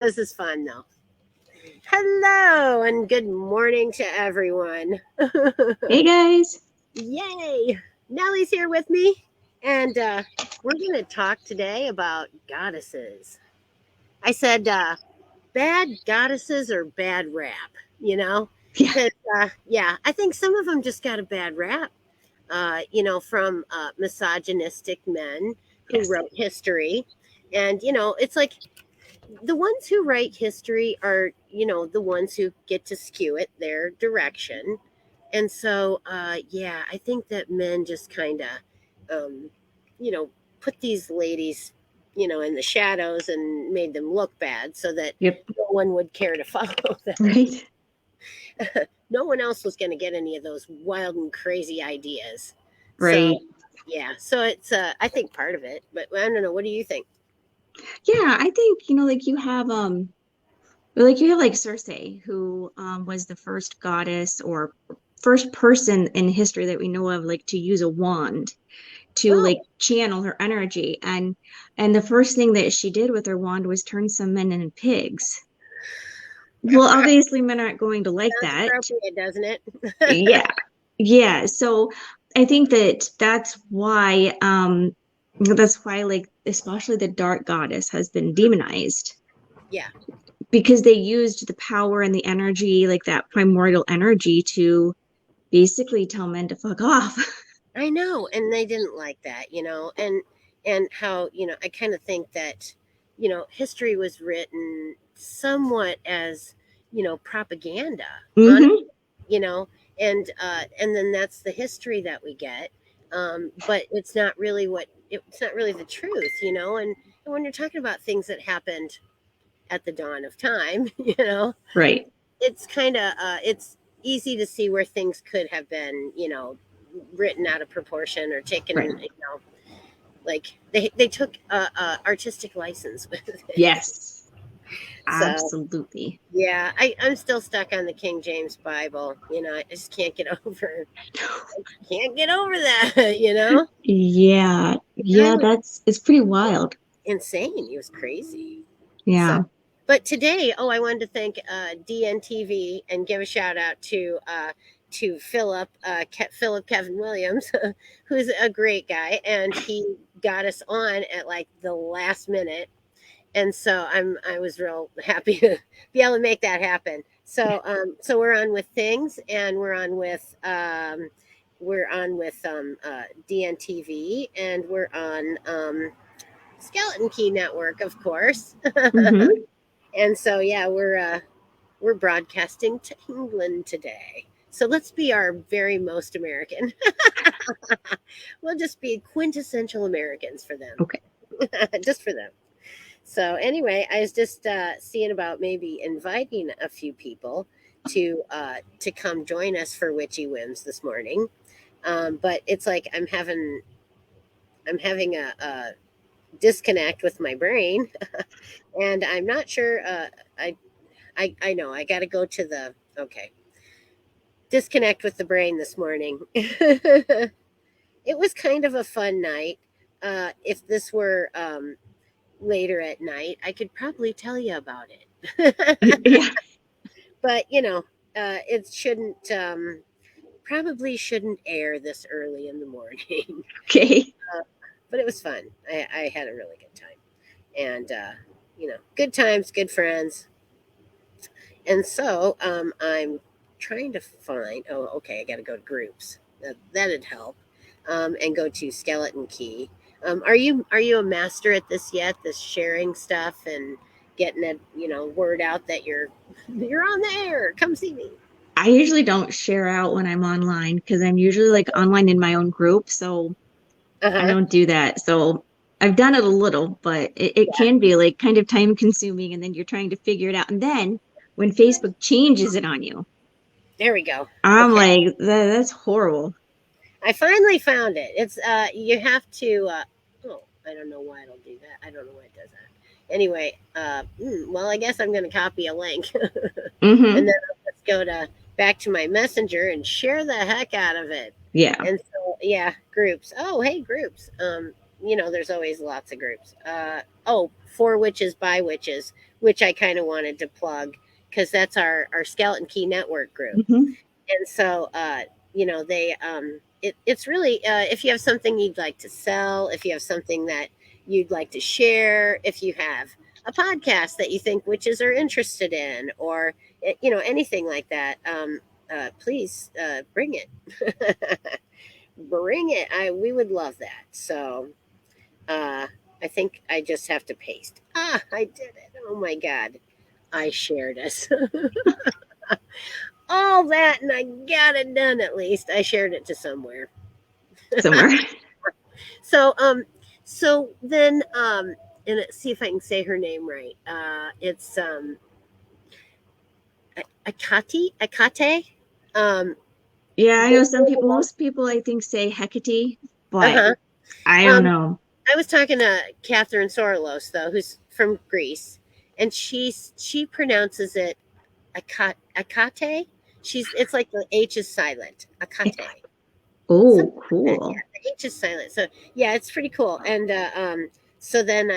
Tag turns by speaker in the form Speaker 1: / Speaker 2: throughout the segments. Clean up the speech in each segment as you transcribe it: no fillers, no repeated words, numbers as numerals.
Speaker 1: This is fun though. Hello and good morning to everyone.
Speaker 2: Hey guys.
Speaker 1: Yay! Nellie's here with me, and we're going to talk today about goddesses. I said bad goddesses or bad rap, you know?
Speaker 2: Yeah.
Speaker 1: Because, yeah, I think some of them just got a bad rap, from misogynistic men who
Speaker 2: Yes.
Speaker 1: wrote history. And, it's like the ones who write history are, the ones who get to skew it their direction. And so, yeah, I think that men just kind of, um, you know, put these ladies, in the shadows and made them look bad so that
Speaker 2: Yep.
Speaker 1: no one would care to follow them.
Speaker 2: Right.
Speaker 1: No one else was going to get any of those wild and crazy ideas.
Speaker 2: Right.
Speaker 1: So, yeah, so it's, I think part of it, but I don't know. What do you think?
Speaker 2: Yeah, I think, like Circe, who was the first goddess or first person in history that we know of like to use a wand to like
Speaker 1: Oh,
Speaker 2: channel her energy. And the first thing that she did with her wand was turn some men into pigs. Well, obviously men aren't going to like
Speaker 1: sounds
Speaker 2: that.
Speaker 1: appropriate, doesn't it?
Speaker 2: Yeah. Yeah. So I think that that's why like especially the dark goddess has been demonized
Speaker 1: Yeah.
Speaker 2: because they used the power and the energy, like that primordial energy to basically tell men to fuck off.
Speaker 1: I know, and they didn't like that, and how, I kind of think that, history was written somewhat as, propaganda on,
Speaker 2: Hmm.
Speaker 1: you know, and then that's the history that we get. But it's not really the truth, and when you're talking about things that happened at the dawn of time,
Speaker 2: Right.
Speaker 1: it's kind of it's easy to see where things could have been, written out of proportion or taken,
Speaker 2: Right.
Speaker 1: like they took artistic license with it.
Speaker 2: Yes.
Speaker 1: So
Speaker 2: Absolutely.
Speaker 1: yeah, I'm still stuck on the King James Bible. I just can't get over that.
Speaker 2: Yeah.
Speaker 1: The guy
Speaker 2: Yeah,
Speaker 1: was
Speaker 2: it's pretty wild.
Speaker 1: insane. He was crazy. So,
Speaker 2: Yeah.
Speaker 1: but today, I wanted to thank DNTV and give a shout out to Philip Kevin Williams, who's a great guy, and he got us on at like the last minute, and so I was real happy to be able to make that happen. So we're on with things, and we're on with DNTV, and we're on Skeleton Key Network, of course.
Speaker 2: Hmm.
Speaker 1: And so yeah, we're broadcasting to England today. So let's be our very most American. We'll just be quintessential Americans for them,
Speaker 2: Okay.
Speaker 1: just for them. So anyway, I was just seeing about maybe inviting a few people to come join us for Witchy Whims this morning. But it's like I'm having a disconnect with my brain, and I'm not sure. I know I got to go to the okay disconnect with the brain this morning. It was kind of a fun night. If this were later at night, I could probably tell you about it.
Speaker 2: Yeah.
Speaker 1: But it shouldn't probably shouldn't air this early in the morning.
Speaker 2: Okay.
Speaker 1: But it was fun. I had a really good time, and good times, good friends. And so I'm trying to find. Oh, okay. I got to go to groups. That'd help. And go to Skeleton Key. Are you a master at this yet? This sharing stuff and getting it, word out that you're on the air. Come see me.
Speaker 2: I usually don't share out when I'm online because I'm usually like online in my own group. So
Speaker 1: Uh
Speaker 2: I
Speaker 1: huh.
Speaker 2: don't do that. So I've done it a little, but it
Speaker 1: Yeah.
Speaker 2: can be like kind of time consuming. And then you're trying to figure it out. And then when Facebook changes it on you,
Speaker 1: There we go.
Speaker 2: I'm
Speaker 1: Okay.
Speaker 2: like, that's horrible.
Speaker 1: I finally found it. It's you have to. Oh, I don't know why it'll do that. I don't know why it does that. Anyway, well, I guess I'm going to copy a link, and
Speaker 2: Hmm.
Speaker 1: then I'll just go to back to my messenger and share the heck out of it.
Speaker 2: Yeah.
Speaker 1: And so, yeah, groups. Oh, hey, groups. there's always lots of groups. Oh, For Witches by Witches, which I kind of wanted to plug because that's our Skeleton Key Network group.
Speaker 2: Hmm.
Speaker 1: And so they it's really, if you have something you'd like to sell, if you have something that you'd like to share, if you have a podcast that you think witches are interested in, or anything like that, please bring it. Bring it. We would love that. So uh I think I just have to paste. I did it. Oh my god, I shared it. All that, and I got it done. At least I shared it to somewhere.
Speaker 2: Somewhere.
Speaker 1: So so then and let's see if I can say her name right. It's Akate. Um
Speaker 2: Yeah, I know
Speaker 1: uh
Speaker 2: most people I think say Hecate, but
Speaker 1: huh.
Speaker 2: I don't
Speaker 1: Um
Speaker 2: know.
Speaker 1: I was talking to Catherine Soros, though, who's from Greece, and she pronounces it Akate. It's like the H is silent. Akate.
Speaker 2: Oh,
Speaker 1: Something like that.
Speaker 2: cool.
Speaker 1: Yeah, the H is silent. So yeah, it's pretty cool. And so then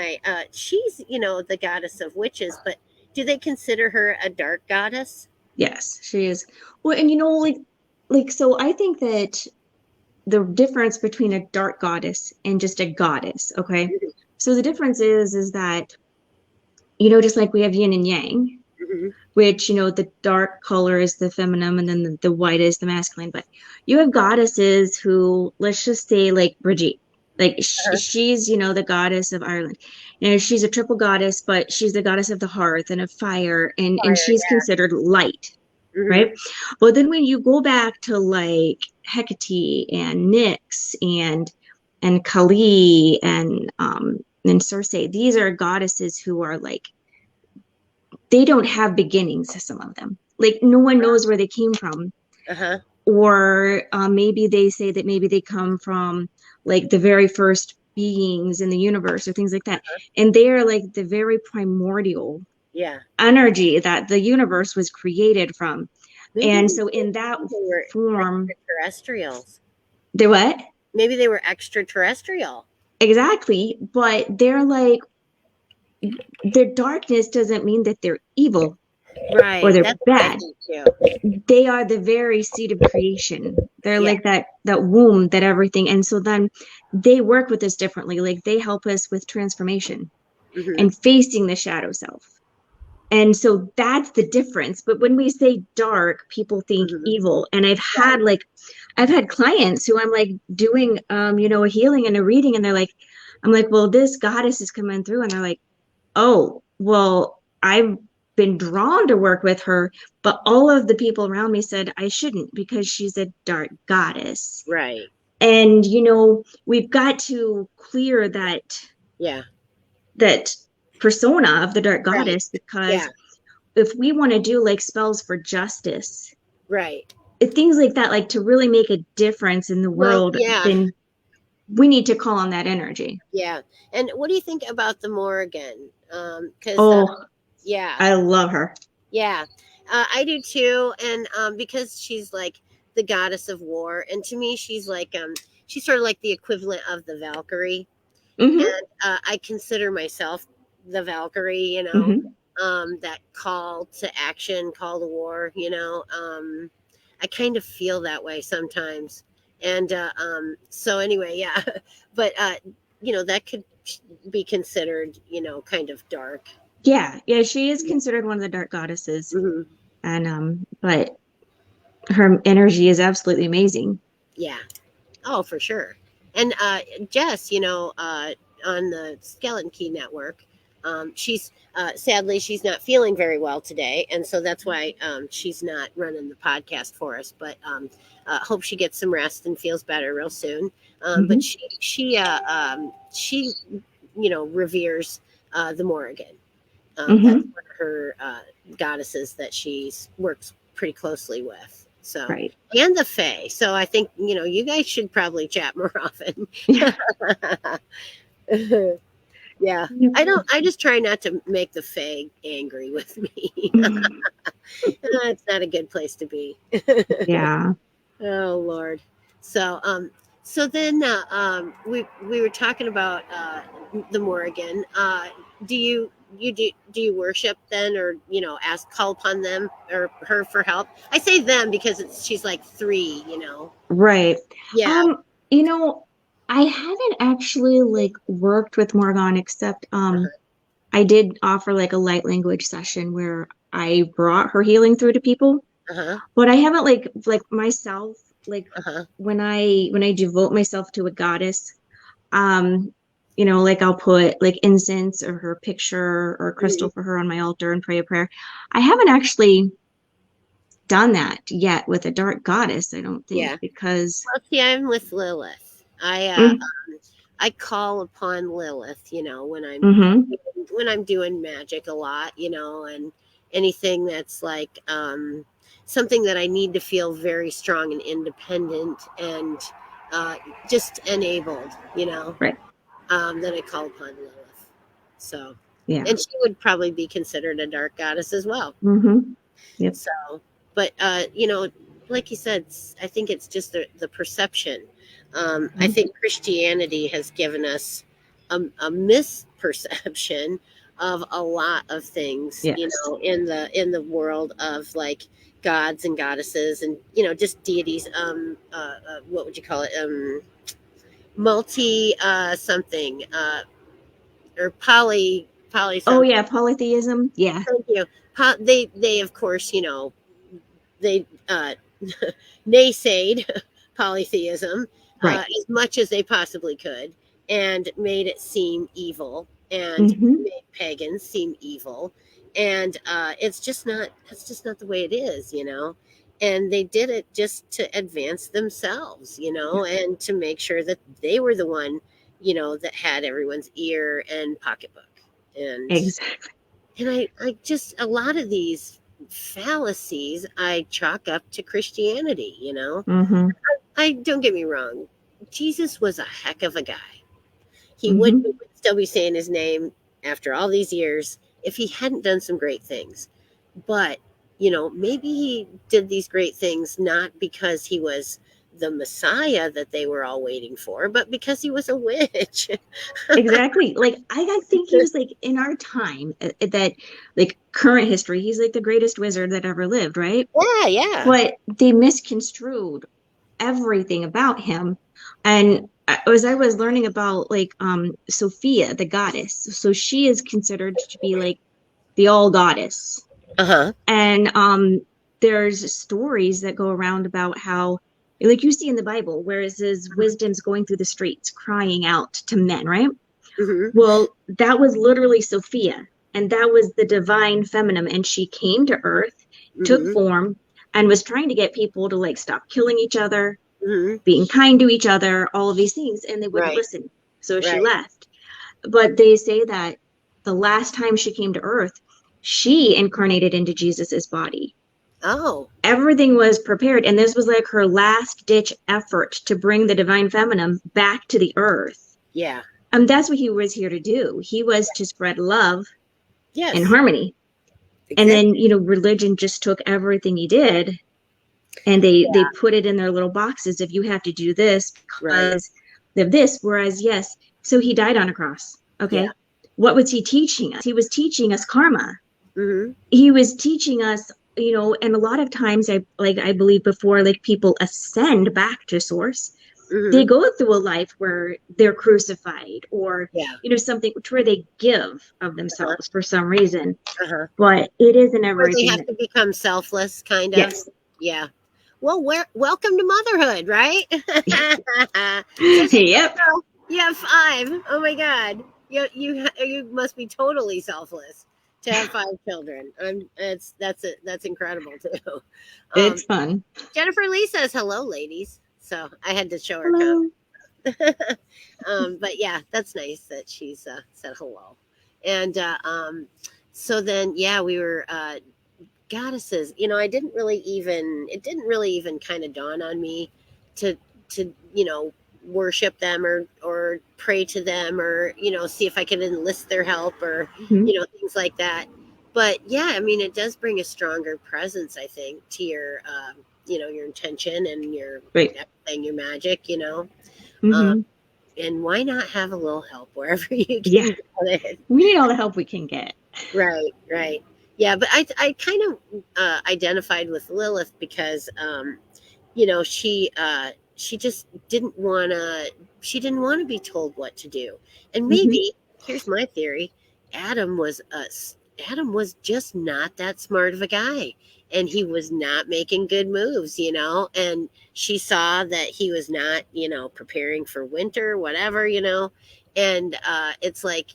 Speaker 1: she's the goddess of witches, but do they consider her a dark goddess?
Speaker 2: Yes, she is. Well, and so I think that the difference between a dark goddess and just a goddess, okay?
Speaker 1: Hmm.
Speaker 2: So the difference is that, just like we have yin and yang,
Speaker 1: Hmm.
Speaker 2: which, the dark color is the feminine and then the white is the masculine. But you have goddesses who, let's just say, like Brigitte, like
Speaker 1: Uh-huh.
Speaker 2: she's, the goddess of Ireland. She's a triple goddess, but she's the goddess of the hearth and of fire, and
Speaker 1: Fire,
Speaker 2: she's
Speaker 1: yeah.
Speaker 2: considered light,
Speaker 1: Hmm.
Speaker 2: right? But then when you go back to like Hecate and Nyx and Kali and Circe, these are goddesses who are like they don't have beginnings, some of them. Like no one knows where they came from.
Speaker 1: Uh-huh.
Speaker 2: Or maybe they say that maybe they come from like the very first beings in the universe or things like that. And they are like the very primordial
Speaker 1: Yeah.
Speaker 2: energy that the universe was created from.
Speaker 1: Maybe
Speaker 2: And so in that
Speaker 1: they were
Speaker 2: form,
Speaker 1: extraterrestrials.
Speaker 2: they what?
Speaker 1: Maybe they were extraterrestrial.
Speaker 2: Exactly. But they're like, their darkness doesn't mean that they're evil or
Speaker 1: Right.
Speaker 2: they're
Speaker 1: That's what I
Speaker 2: bad.
Speaker 1: think too.
Speaker 2: They are the very seed of creation. They're
Speaker 1: Yeah.
Speaker 2: like that womb that everything. And so then they work with us differently. Like they help us with transformation
Speaker 1: Hmm.
Speaker 2: and facing the shadow self. And so that's the difference. But when we say dark, people think
Speaker 1: Hmm.
Speaker 2: evil. And
Speaker 1: Right.
Speaker 2: I've had clients who I'm like doing a healing and a reading, and I'm like, well, this goddess is coming through, and they're like, oh, well, I've been drawn to work with her, but all of the people around me said I shouldn't because she's a dark goddess.
Speaker 1: Right.
Speaker 2: And we've got to clear
Speaker 1: Yeah.
Speaker 2: that persona of the dark
Speaker 1: Right.
Speaker 2: goddess,
Speaker 1: Yeah.
Speaker 2: because if we want to do like spells for justice,
Speaker 1: Right.
Speaker 2: things like that, like to really make a difference in the
Speaker 1: Well,
Speaker 2: world,
Speaker 1: yeah.
Speaker 2: then we need to call on that energy.
Speaker 1: Yeah. And what do you think about the Morrigan? Because
Speaker 2: Oh,
Speaker 1: yeah,
Speaker 2: I love her.
Speaker 1: yeah, I do too. And because she's like the goddess of war, and to me, she's sort of like the equivalent of the Valkyrie.
Speaker 2: Hmm.
Speaker 1: And I consider myself the Valkyrie.
Speaker 2: Hmm.
Speaker 1: That call to action, call to war. I kind of feel that way sometimes. And so anyway, yeah, but that could be considered, kind of dark.
Speaker 2: Yeah, yeah, she is considered one of the dark goddesses,
Speaker 1: Hmm.
Speaker 2: and but her energy is absolutely amazing.
Speaker 1: Yeah. Oh, for sure. And Jess, on the Skeleton Key Network, she's sadly she's not feeling very well today, and so that's why she's not running the podcast for us. But hope she gets some rest and feels better real soon. But
Speaker 2: Hmm.
Speaker 1: she reveres the Morrigan. That's
Speaker 2: Hmm.
Speaker 1: one of her goddesses that she works pretty closely with. So,
Speaker 2: Right.
Speaker 1: and the Fae. So I think you guys should probably chat more often. Yeah, I don't. I just try not to make the Fae angry with me. It's not a good place to be.
Speaker 2: Yeah.
Speaker 1: Oh Lord. So So then we were talking about the Morrigan. Do you do you worship then, or ask call upon them or her for help? I say them because she's like three.
Speaker 2: Right.
Speaker 1: Yeah.
Speaker 2: Um, you know, I haven't actually like worked with Morgan except
Speaker 1: Uh-huh.
Speaker 2: I did offer like a light language session where I brought her healing through to people,
Speaker 1: Uh-huh.
Speaker 2: but I haven't like myself like
Speaker 1: Uh-huh.
Speaker 2: when I devote myself to a goddess, um, like I'll put like incense or her picture or a crystal
Speaker 1: Mhm.
Speaker 2: for her on my altar and pray a prayer. I haven't actually done that yet with a dark goddess, I don't think,
Speaker 1: Yeah.
Speaker 2: because
Speaker 1: Well, see, I'm with Lilith.
Speaker 2: mm,
Speaker 1: I call upon Lilith,
Speaker 2: mm-hmm,
Speaker 1: when I'm doing magic a lot, and anything that's like something that I need to feel very strong and independent and uh, just enabled,
Speaker 2: right.
Speaker 1: then I call upon Lilith. So,
Speaker 2: Yeah.
Speaker 1: and she would probably be considered a dark goddess as well.
Speaker 2: Mm-hmm. Yep.
Speaker 1: So, but like you said, I think it's just the perception. I
Speaker 2: Mhm.
Speaker 1: think Christianity has given us a misperception of a lot of things,
Speaker 2: Yes.
Speaker 1: in the world of like gods and goddesses and just deities. What would you call it? Multi something or poly
Speaker 2: Oh
Speaker 1: something.
Speaker 2: yeah, polytheism. Yeah.
Speaker 1: Thank you. They of course they naysayed polytheism
Speaker 2: Right.
Speaker 1: as much as they possibly could and made it seem evil and
Speaker 2: Mm-hmm.
Speaker 1: made pagans seem evil. And it's just not the way it is, and they did it just to advance themselves,
Speaker 2: Yeah.
Speaker 1: and to make sure that they were the one, that had everyone's ear and pocketbook. and
Speaker 2: Exactly.
Speaker 1: and I just a lot of these fallacies I chalk up to Christianity,
Speaker 2: Mm-hmm.
Speaker 1: I don't get me wrong. Jesus was a heck of a guy. We
Speaker 2: Mm-hmm.
Speaker 1: would still be saying his name after all these years if he hadn't done some great things. But, maybe he did these great things not because he was the Messiah that they were all waiting for, but because he was a witch.
Speaker 2: Exactly. Like I think he was like in our time that like current history, he's like the greatest wizard that ever lived, right?
Speaker 1: Yeah, yeah.
Speaker 2: But they misconstrued everything about him. And as I was learning about like Sophia, the goddess, so she is considered to be like the all goddess.
Speaker 1: Uh huh.
Speaker 2: And there's stories that go around about how, like you see in the Bible, where it says wisdom's going through the streets crying out to men, right?
Speaker 1: Hmm.
Speaker 2: Well, that was literally Sophia, and that was the divine feminine. And she came to earth, took
Speaker 1: Hmm.
Speaker 2: form, and was trying to get people to like stop killing each other,
Speaker 1: Hmm.
Speaker 2: being kind to each other, all of these things, and they wouldn't
Speaker 1: Right.
Speaker 2: listen. So she
Speaker 1: Right.
Speaker 2: left. But they say that the last time she came to earth, she incarnated into Jesus's body.
Speaker 1: Oh,
Speaker 2: Everything was prepared, and this was like her last ditch effort to bring the divine feminine back to the earth.
Speaker 1: yeah.
Speaker 2: That's what he was here to do. He was to spread love and
Speaker 1: Yes.
Speaker 2: harmony. And then,
Speaker 1: Exactly.
Speaker 2: religion just took everything he did and they
Speaker 1: Yeah.
Speaker 2: put it in their little boxes. If you have to do this
Speaker 1: Right.
Speaker 2: because of this, whereas yes, so he died on a cross.
Speaker 1: Yeah.
Speaker 2: Okay. What was he teaching us? He was teaching us karma.
Speaker 1: Hmm.
Speaker 2: He was teaching us, and a lot of times I believe before like people ascend back to source, they
Speaker 1: Hmm.
Speaker 2: go through a life where they're crucified or
Speaker 1: Yeah.
Speaker 2: something where they give of
Speaker 1: Uh-huh.
Speaker 2: themselves for some reason,
Speaker 1: Uh-huh.
Speaker 2: but it isn't
Speaker 1: Where they
Speaker 2: everything
Speaker 1: have
Speaker 2: that
Speaker 1: to become selfless, kind of.
Speaker 2: yes.
Speaker 1: Yeah. Well, welcome to motherhood, right? So
Speaker 2: Yep.
Speaker 1: you have five. Oh my God. You must be totally selfless to have five children. That's incredible too. Um,
Speaker 2: It's fun.
Speaker 1: Jennifer Lee says hello, ladies. So I had to show her comment.
Speaker 2: Hello.
Speaker 1: But yeah, that's nice that she's said hello. And so then, yeah, we were goddesses. It didn't really even kind of dawn on me to worship them or pray to them or see if I could enlist their help or
Speaker 2: Mhm.
Speaker 1: things like that. But yeah, I mean, it does bring a stronger presence, I think, to your your intention and your
Speaker 2: Right.
Speaker 1: everything, your magic. Um,
Speaker 2: Hmm.
Speaker 1: and why not have a little help wherever you
Speaker 2: Yeah.
Speaker 1: can get it?
Speaker 2: We need all the help we can get.
Speaker 1: Right, right. Yeah, but I kind of identified with Lilith because she just didn't want to be told what to do. And
Speaker 2: Hmm.
Speaker 1: maybe here's my theory: Adam was us. Adam was just not that smart of a guy, and he was not making good moves. And she saw that he was not preparing for winter, whatever. And it's like,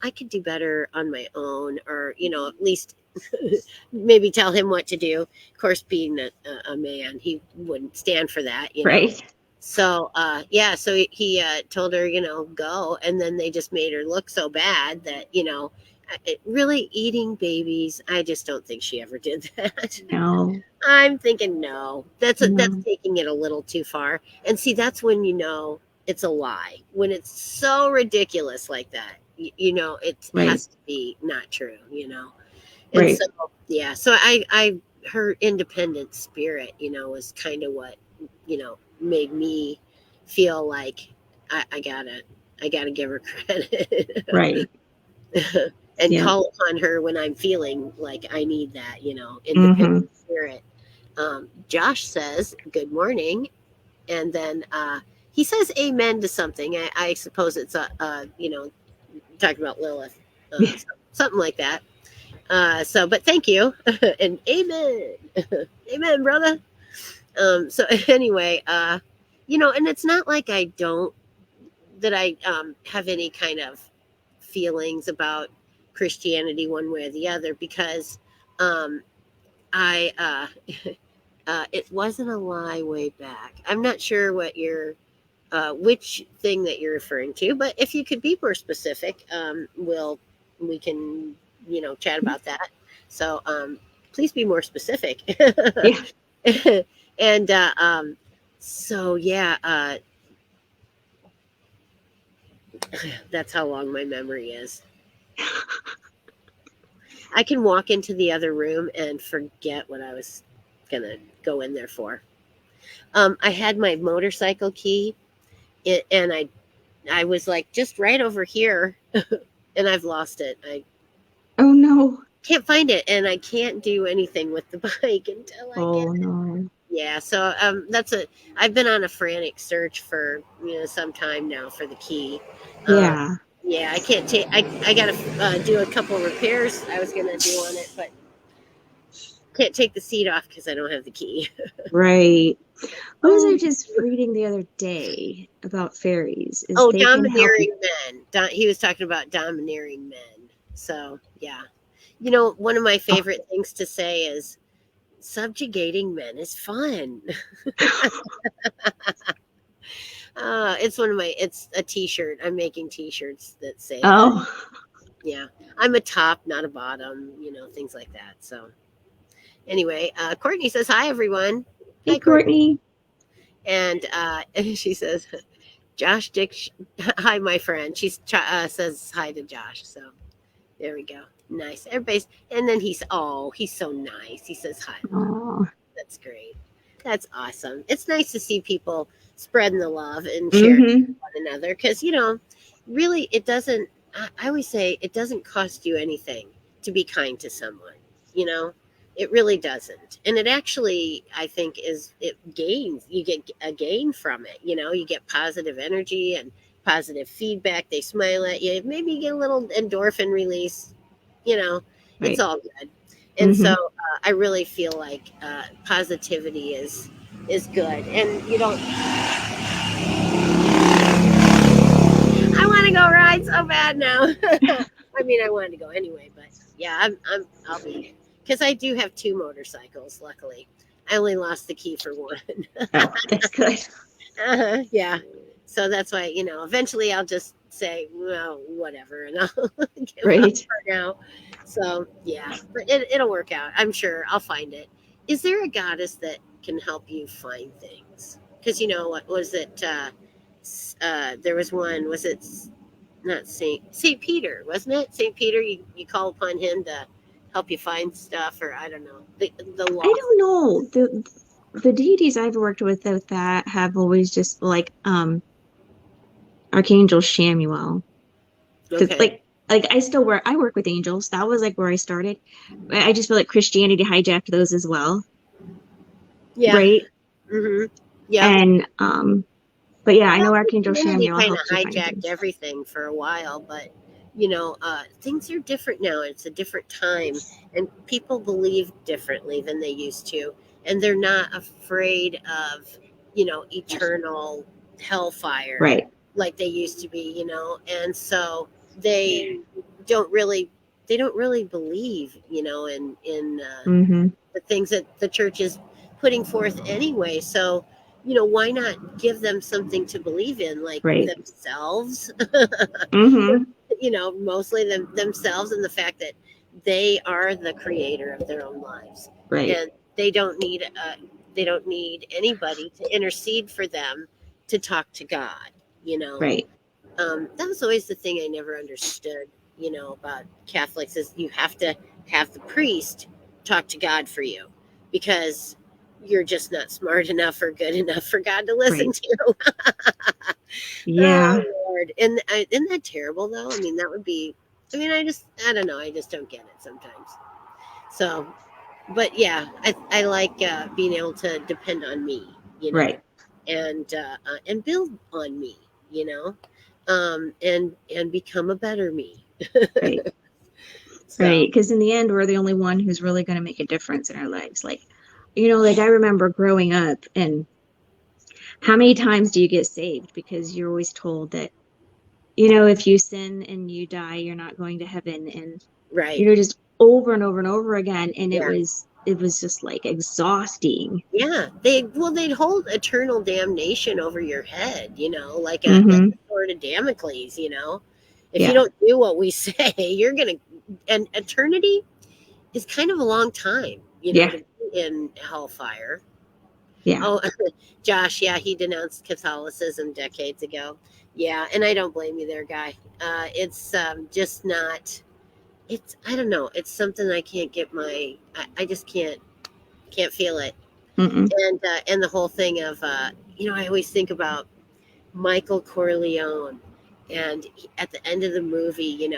Speaker 1: I could do better on my own, or at least maybe tell him what to do. Of course, being a man, he wouldn't stand for that.
Speaker 2: Right.
Speaker 1: So, yeah, so he told her, go. And then they just made her look so bad that, really eating babies. I just don't think she ever did that.
Speaker 2: No,
Speaker 1: I'm thinking no. That's
Speaker 2: no.
Speaker 1: taking it a little too far. And see, that's when it's a lie. When it's so ridiculous like that, it
Speaker 2: Right.
Speaker 1: has to be not true. And
Speaker 2: Right.
Speaker 1: so, yeah, so I her independent spirit, was kind of what, made me feel like I gotta give her credit.
Speaker 2: Right.
Speaker 1: And
Speaker 2: Yeah.
Speaker 1: call upon her when I'm feeling like I need that, independent
Speaker 2: Hmm.
Speaker 1: spirit. Josh says, "Good morning," and then he says "Amen" to something. I suppose it's talking about Lilith, uh, something like that. But thank you and amen, amen, brother. So anyway, and it's not like I don't that I have any kind of feelings about Christianity one way or the other because um, I it wasn't a lie way back. I'm not sure which thing that you're referring to, but if you could be more specific, we can chat about that. So please be more specific.
Speaker 2: Yeah.
Speaker 1: And so yeah, that's how long my memory is. I can walk into the other room and forget what I was gonna go in there for. I had my motorcycle key, and I was like just right over here, and I've lost it. I
Speaker 2: Oh no.
Speaker 1: can't find it, and I can't do anything with the bike until I get
Speaker 2: Oh
Speaker 1: it.
Speaker 2: no.
Speaker 1: Yeah, so I've been on a frantic search for some time now for the key. Um,
Speaker 2: Yeah.
Speaker 1: yeah, I can't take. I gotta do a couple of repairs I was gonna do on it, but can't take the seat off because I don't have the key.
Speaker 2: Right. What was I
Speaker 1: Oh,
Speaker 2: just reading the other day about fairies? Is
Speaker 1: oh,
Speaker 2: they can help you.
Speaker 1: domineering men. He was talking about domineering men. So yeah, one of my
Speaker 2: Oh,
Speaker 1: favorite things to say is subjugating men is fun. It's a t-shirt. I'm making t-shirts that say that.
Speaker 2: oh.
Speaker 1: Yeah. I'm a top, not a bottom, things like that. So anyway, Courtney says, hi, everyone.
Speaker 2: Hey,
Speaker 1: Hi, Courtney.
Speaker 2: Courtney.
Speaker 1: And she says, Josh Dick, hi, my friend. She says hi to Josh. So there we go. Nice. And then he's so nice. He says hi.
Speaker 2: Oh.
Speaker 1: That's great. That's awesome. It's nice to see people spreading the love and sharing
Speaker 2: Hmm.
Speaker 1: with one another because, really, it doesn't, I always say it doesn't cost you anything to be kind to someone, you know? It really doesn't. And it actually, I think, it gains, you get a gain from it, you get positive energy and positive feedback. They smile at you. Maybe you get a little endorphin release, you know, it's
Speaker 2: Right.
Speaker 1: all good. And so
Speaker 2: Hmm.
Speaker 1: I really feel like positivity is good, and you don't. I want to go ride so bad now. I mean, I wanted to go anyway, but yeah, I'll be because I do have two motorcycles. Luckily, I only lost the key for one.
Speaker 2: Oh, that's good.
Speaker 1: Yeah, so that's why eventually I'll just say well whatever, and I'll give up
Speaker 2: Right.
Speaker 1: for now. So yeah, but it'll work out. I'm sure I'll find it. Is there a goddess that can help you find things? Because what was it? There was one. Was it not Saint Peter? Wasn't it Saint Peter? You call upon him to help you find stuff, or I don't know the
Speaker 2: I
Speaker 1: lost.
Speaker 2: don't know. The deities I've worked with that have always just like Archangel Shamuel. Because
Speaker 1: Okay.
Speaker 2: I work with angels. That was like where I started. I just feel like Christianity hijacked those as well,
Speaker 1: Yeah.
Speaker 2: right?
Speaker 1: Mm-hmm. Yep.
Speaker 2: And but yeah, I know
Speaker 1: Well,
Speaker 2: Archangel
Speaker 1: Christianity
Speaker 2: Shamuel
Speaker 1: kind of
Speaker 2: helps you find
Speaker 1: hijacked
Speaker 2: things.
Speaker 1: everything for a while, but things are different now. It's a different time, and people believe differently than they used to, and they're not afraid of, eternal hellfire
Speaker 2: Right.
Speaker 1: like they used to be, and so they don't really they don't really believe, in
Speaker 2: Mm-hmm.
Speaker 1: the things that the church is putting forth anyway. So, why not give them something to believe in, like
Speaker 2: Right.
Speaker 1: themselves?
Speaker 2: Mm-hmm.
Speaker 1: Mostly themselves, and the fact that they are the creator of their own lives,
Speaker 2: Right.
Speaker 1: and they don't need anybody to intercede for them to talk to God. You know,
Speaker 2: Right.
Speaker 1: that was always the thing I never understood, about Catholics is you have to have the priest talk to God for you because you're just not smart enough or good enough for God to listen
Speaker 2: Right.
Speaker 1: to.
Speaker 2: Yeah.
Speaker 1: Oh Lord, and isn't that terrible though? I mean, that would be. I mean, I don't know. I just don't get it sometimes. So, but yeah, I like being able to depend on me,
Speaker 2: Right.
Speaker 1: and build on me, and become a better me.
Speaker 2: Right. Right.
Speaker 1: So
Speaker 2: Because in the end, we're the only one who's really going to make a difference in our lives. Like, like I remember growing up, and how many times do you get saved? Because you're always told that, if you sin and you die, you're not going to heaven. And,
Speaker 1: right,
Speaker 2: just over and over and over again. And it
Speaker 1: yeah,
Speaker 2: was, it was just like exhausting.
Speaker 1: yeah. They'd hold eternal damnation over your head, like
Speaker 2: Mm-hmm.
Speaker 1: a sword of Damocles. If you
Speaker 2: Yeah.
Speaker 1: don't do what we say, you're gonna. And eternity is kind of a long time,
Speaker 2: Yeah.
Speaker 1: to be in hellfire.
Speaker 2: Yeah.
Speaker 1: Oh, Josh, yeah, he denounced Catholicism decades ago. Yeah, and I don't blame you there, guy. It's just not. It's I don't know. It's something I can't get my. I just can't feel it.
Speaker 2: Mm-mm.
Speaker 1: And the whole thing of I always think about Michael Corleone, and at the end of the movie,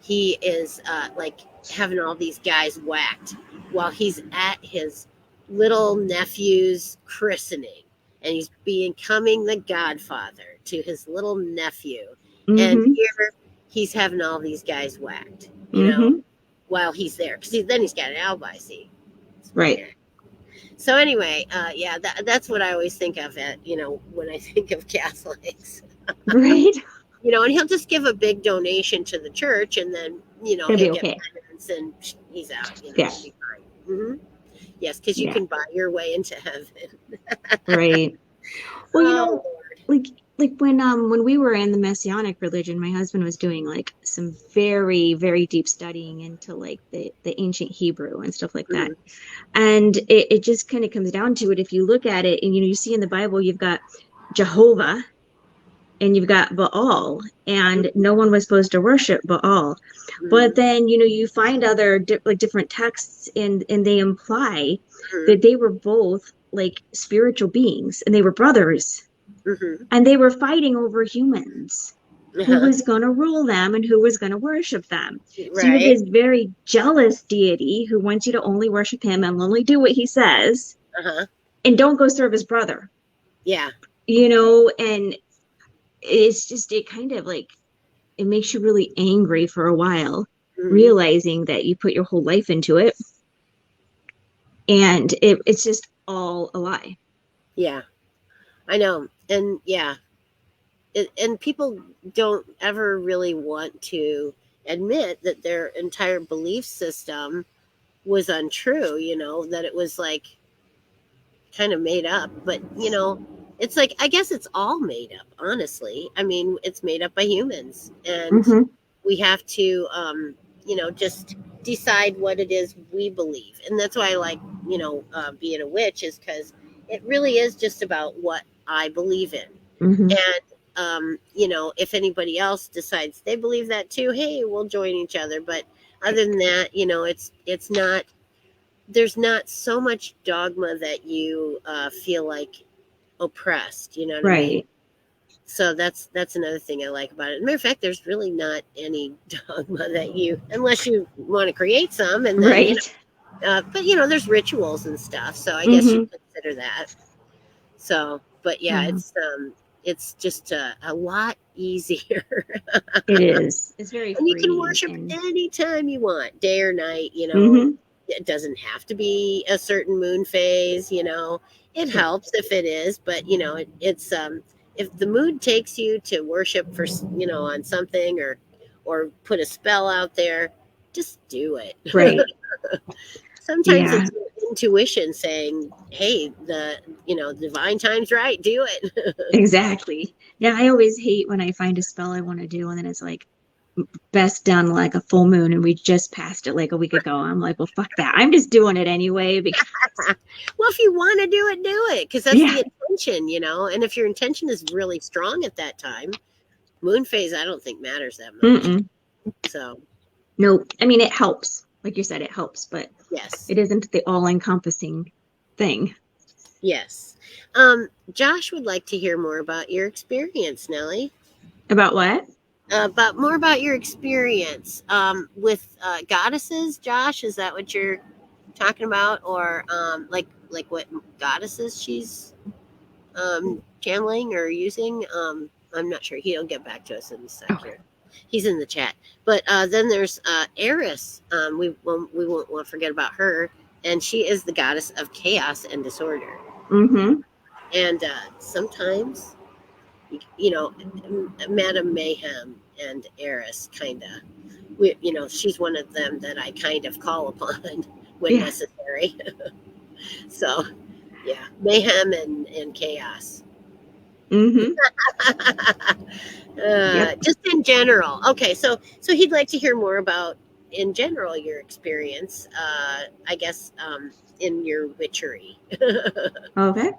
Speaker 1: he is like having all these guys whacked while he's at his little nephew's christening, and he's becoming the godfather to his little nephew, and
Speaker 2: Mm-hmm.
Speaker 1: here he's having all these guys whacked,
Speaker 2: Mm-hmm.
Speaker 1: while he's there because then he's got an alibi. See,
Speaker 2: Right.
Speaker 1: so anyway, yeah, that's what I always think of it, when I think of Catholics.
Speaker 2: Right.
Speaker 1: And he'll just give a big donation to the church, and then
Speaker 2: Gonna
Speaker 1: he'll
Speaker 2: be
Speaker 1: get
Speaker 2: okay.
Speaker 1: penance, and he's out.
Speaker 2: Yeah.
Speaker 1: He'll be fine. Yes, because you
Speaker 2: Yeah.
Speaker 1: can buy your way into heaven.
Speaker 2: Right. Well,
Speaker 1: Oh Lord.
Speaker 2: like when we were in the Messianic religion, my husband was doing like some very, very deep studying into like the ancient Hebrew and stuff like that.
Speaker 1: Mhm,
Speaker 2: And it just kind of comes down to it. If you look at it and you see in the Bible, you've got Jehovah and you've got Baal, and
Speaker 1: mhm,
Speaker 2: no one was supposed to worship Baal. But
Speaker 1: mhm,
Speaker 2: then, you find other like different texts, and they imply
Speaker 1: mhm,
Speaker 2: that they were both like spiritual beings and they were brothers,
Speaker 1: mhm.
Speaker 2: and they were fighting over humans, who
Speaker 1: Uh-huh.
Speaker 2: was going to rule them and who was going to worship them. So you have
Speaker 1: Right.
Speaker 2: this very jealous deity who wants you to only worship him and only do what he says,
Speaker 1: Uh-huh.
Speaker 2: and don't go serve his brother,
Speaker 1: Yeah.
Speaker 2: and it's just, it kind of like, it makes you really angry for a while,
Speaker 1: Mhm.
Speaker 2: realizing that you put your whole life into it, and it's just all a lie.
Speaker 1: Yeah. I know. And yeah, and people don't ever really want to admit that their entire belief system was untrue, that it was like kind of made up. But, it's like, I guess it's all made up, honestly. I mean, it's made up by humans. And
Speaker 2: Mm-hmm.
Speaker 1: we have to, just decide what it is we believe. And that's why I like, being a witch, is because it really is just about what I believe in.
Speaker 2: Mm-hmm.
Speaker 1: And, if anybody else decides they believe that too, hey, we'll join each other. But other than that, it's not, there's not so much dogma that you feel like oppressed. You know what I mean?
Speaker 2: Right.
Speaker 1: So that's another thing I like about it. As a matter of fact, there's really not any dogma that you, unless you want to create some, and then
Speaker 2: Right.
Speaker 1: but there's rituals and stuff. So I guess you
Speaker 2: Mm-hmm.
Speaker 1: consider that. So, but yeah,
Speaker 2: Yeah,
Speaker 1: it's just a lot easier,
Speaker 2: it is. It's very
Speaker 1: and you can
Speaker 2: freeing
Speaker 1: worship
Speaker 2: and
Speaker 1: anytime you want, day or night.
Speaker 2: mm-hmm.
Speaker 1: It doesn't have to be a certain moon phase. It helps
Speaker 2: Correct.
Speaker 1: if it is, but it's if the mood takes you to worship for on something or put a spell out there, just do it.
Speaker 2: Right.
Speaker 1: Sometimes
Speaker 2: Yeah,
Speaker 1: it's your intuition saying, "Hey, the divine time's right. Do it."
Speaker 2: exactly. Yeah, I always hate when I find a spell I want to do and then it's like best done like a full moon and we just passed it like a week ago. I'm like, well, fuck that. I'm just doing it anyway because
Speaker 1: Well, if you want to do it because that's
Speaker 2: yeah.
Speaker 1: the intention. And if your intention is really strong at that time, moon phase I don't think matters that much.
Speaker 2: Mm-mm.
Speaker 1: So
Speaker 2: No, I mean it helps. Like you said, it helps, but
Speaker 1: yes,
Speaker 2: it isn't the all-encompassing thing.
Speaker 1: yes. Josh would like to hear more about your experience, Nellie.
Speaker 2: About what?
Speaker 1: But more about your experience with goddesses, Josh. Is that what you're talking about, or like what goddesses she's channeling or using? I'm not sure. He'll get back to us in a sec
Speaker 2: Okay.
Speaker 1: here. He's in the chat. But then there's Eris. We won't want to forget about her, and she is the goddess of chaos and disorder.
Speaker 2: Mm-hmm.
Speaker 1: And sometimes, you know, Madame Mayhem and Eris kind of, she's one of them that I kind of call upon when
Speaker 2: Yeah.
Speaker 1: necessary. So, yeah, mayhem and chaos.
Speaker 2: Mm-hmm. Yep.
Speaker 1: Just in general. Okay, so he'd like to hear more about, in general, your experience. I guess in your witchery,
Speaker 2: Okay.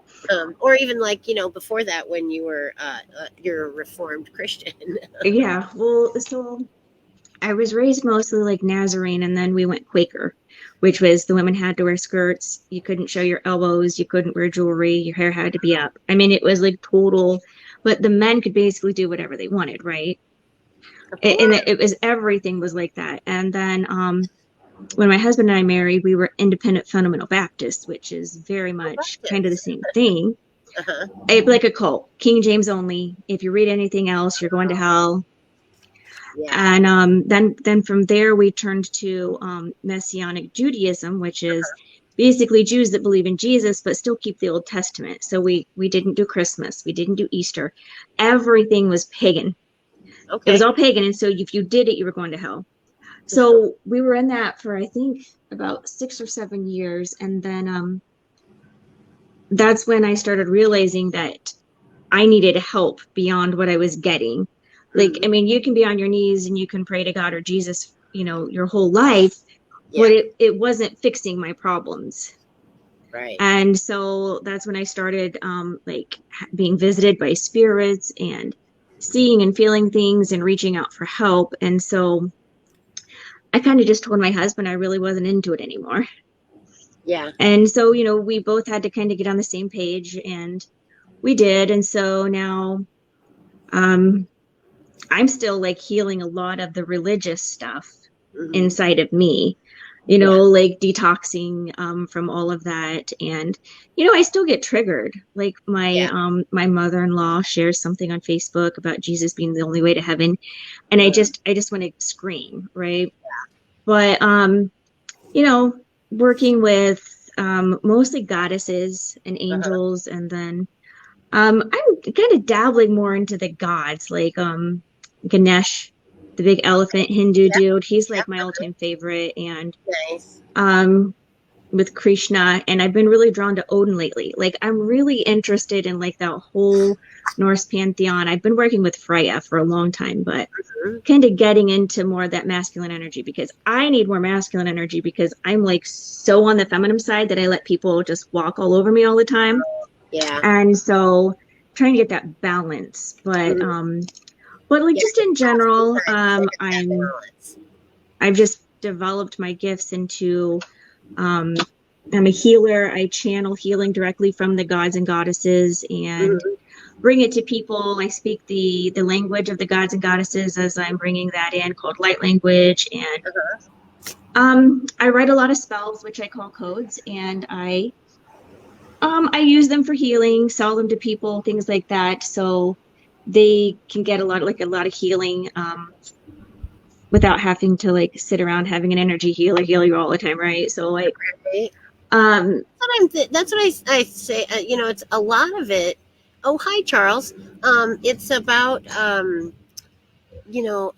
Speaker 1: or even like before that when you're a Reformed Christian.
Speaker 2: Yeah. Well, so I was raised mostly like Nazarene, and then we went Quaker, which was the women had to wear skirts. You couldn't show your elbows. You couldn't wear jewelry. Your hair had to be up. I mean, it was like total, but the men could basically do whatever they wanted, right?
Speaker 1: Of
Speaker 2: And
Speaker 1: course.
Speaker 2: it was everything was like that. And then when my husband and I married, we were independent fundamental Baptists, which is very
Speaker 1: Oh,
Speaker 2: much kind of the
Speaker 1: Baptist.
Speaker 2: same thing.
Speaker 1: Uh-huh.
Speaker 2: Like a cult, King James only. If you read anything else, you're going to hell.
Speaker 1: Yeah.
Speaker 2: And then from there we turned to Messianic Judaism, which is basically Jews that believe in Jesus but still keep the Old Testament. So we didn't do Christmas, we didn't do Easter. Everything was pagan. It was
Speaker 1: Okay.
Speaker 2: all pagan, and so if you did it, you were going to hell. So we were in that for I think about 6 or 7 years, and then that's when I started realizing that I needed help beyond what I was getting. Like,
Speaker 1: Hmm.
Speaker 2: I mean, you can be on your knees and you can pray to God or Jesus, your whole life, but
Speaker 1: Yeah.
Speaker 2: it wasn't fixing my problems.
Speaker 1: Right.
Speaker 2: And so that's when I started like being visited by spirits and seeing and feeling things and reaching out for help. And so I kind of just told my husband I really wasn't into it anymore.
Speaker 1: Yeah.
Speaker 2: And so, we both had to kind of get on the same page and we did. And so now um I'm still like healing a lot of the religious stuff
Speaker 1: Hmm.
Speaker 2: inside of me,
Speaker 1: Yeah.
Speaker 2: like detoxing from all of that. And, I still get triggered. Like
Speaker 1: Yeah.
Speaker 2: my mother-in-law shares something on Facebook about Jesus being the only way to heaven. And
Speaker 1: Uh,
Speaker 2: I just want to scream, right? But you know, working with mostly goddesses and
Speaker 1: uh-huh.
Speaker 2: angels, and then I'm kind of dabbling more into the gods, like Ganesh, the big elephant Hindu
Speaker 1: Yeah.
Speaker 2: dude. He's
Speaker 1: Yeah.
Speaker 2: like my all-time favorite, and
Speaker 1: Nice.
Speaker 2: um with Krishna, and I've been really drawn to Odin lately. Like I'm really interested in like that whole Norse pantheon. I've been working with Freya for a long time, but
Speaker 1: Hmm.
Speaker 2: kind of getting into more of that masculine energy because I need more masculine energy because I'm like so on the feminine side that I let people just walk all over me all the time.
Speaker 1: Yeah.
Speaker 2: And so trying to get that balance.
Speaker 1: Hmm.
Speaker 2: But like
Speaker 1: Yeah.
Speaker 2: just
Speaker 1: It's
Speaker 2: in
Speaker 1: tough
Speaker 2: general,
Speaker 1: sometimes to hit that balance.
Speaker 2: I've just developed my gifts into um I'm a healer. I channel healing directly from the gods and goddesses, and
Speaker 1: Hmm.
Speaker 2: bring it to people. I speak the language of the gods and goddesses as I'm bringing that in, called light language, and I write a lot of spells, which I call codes, and I use them for healing, sell them to people, things like that, so they can get a lot of healing without having to like sit around having an energy healer heal you all the time, right? So like
Speaker 1: Right.
Speaker 2: um
Speaker 1: That's what I say. It's a lot of it. Oh, hi, Charles. It's about you know,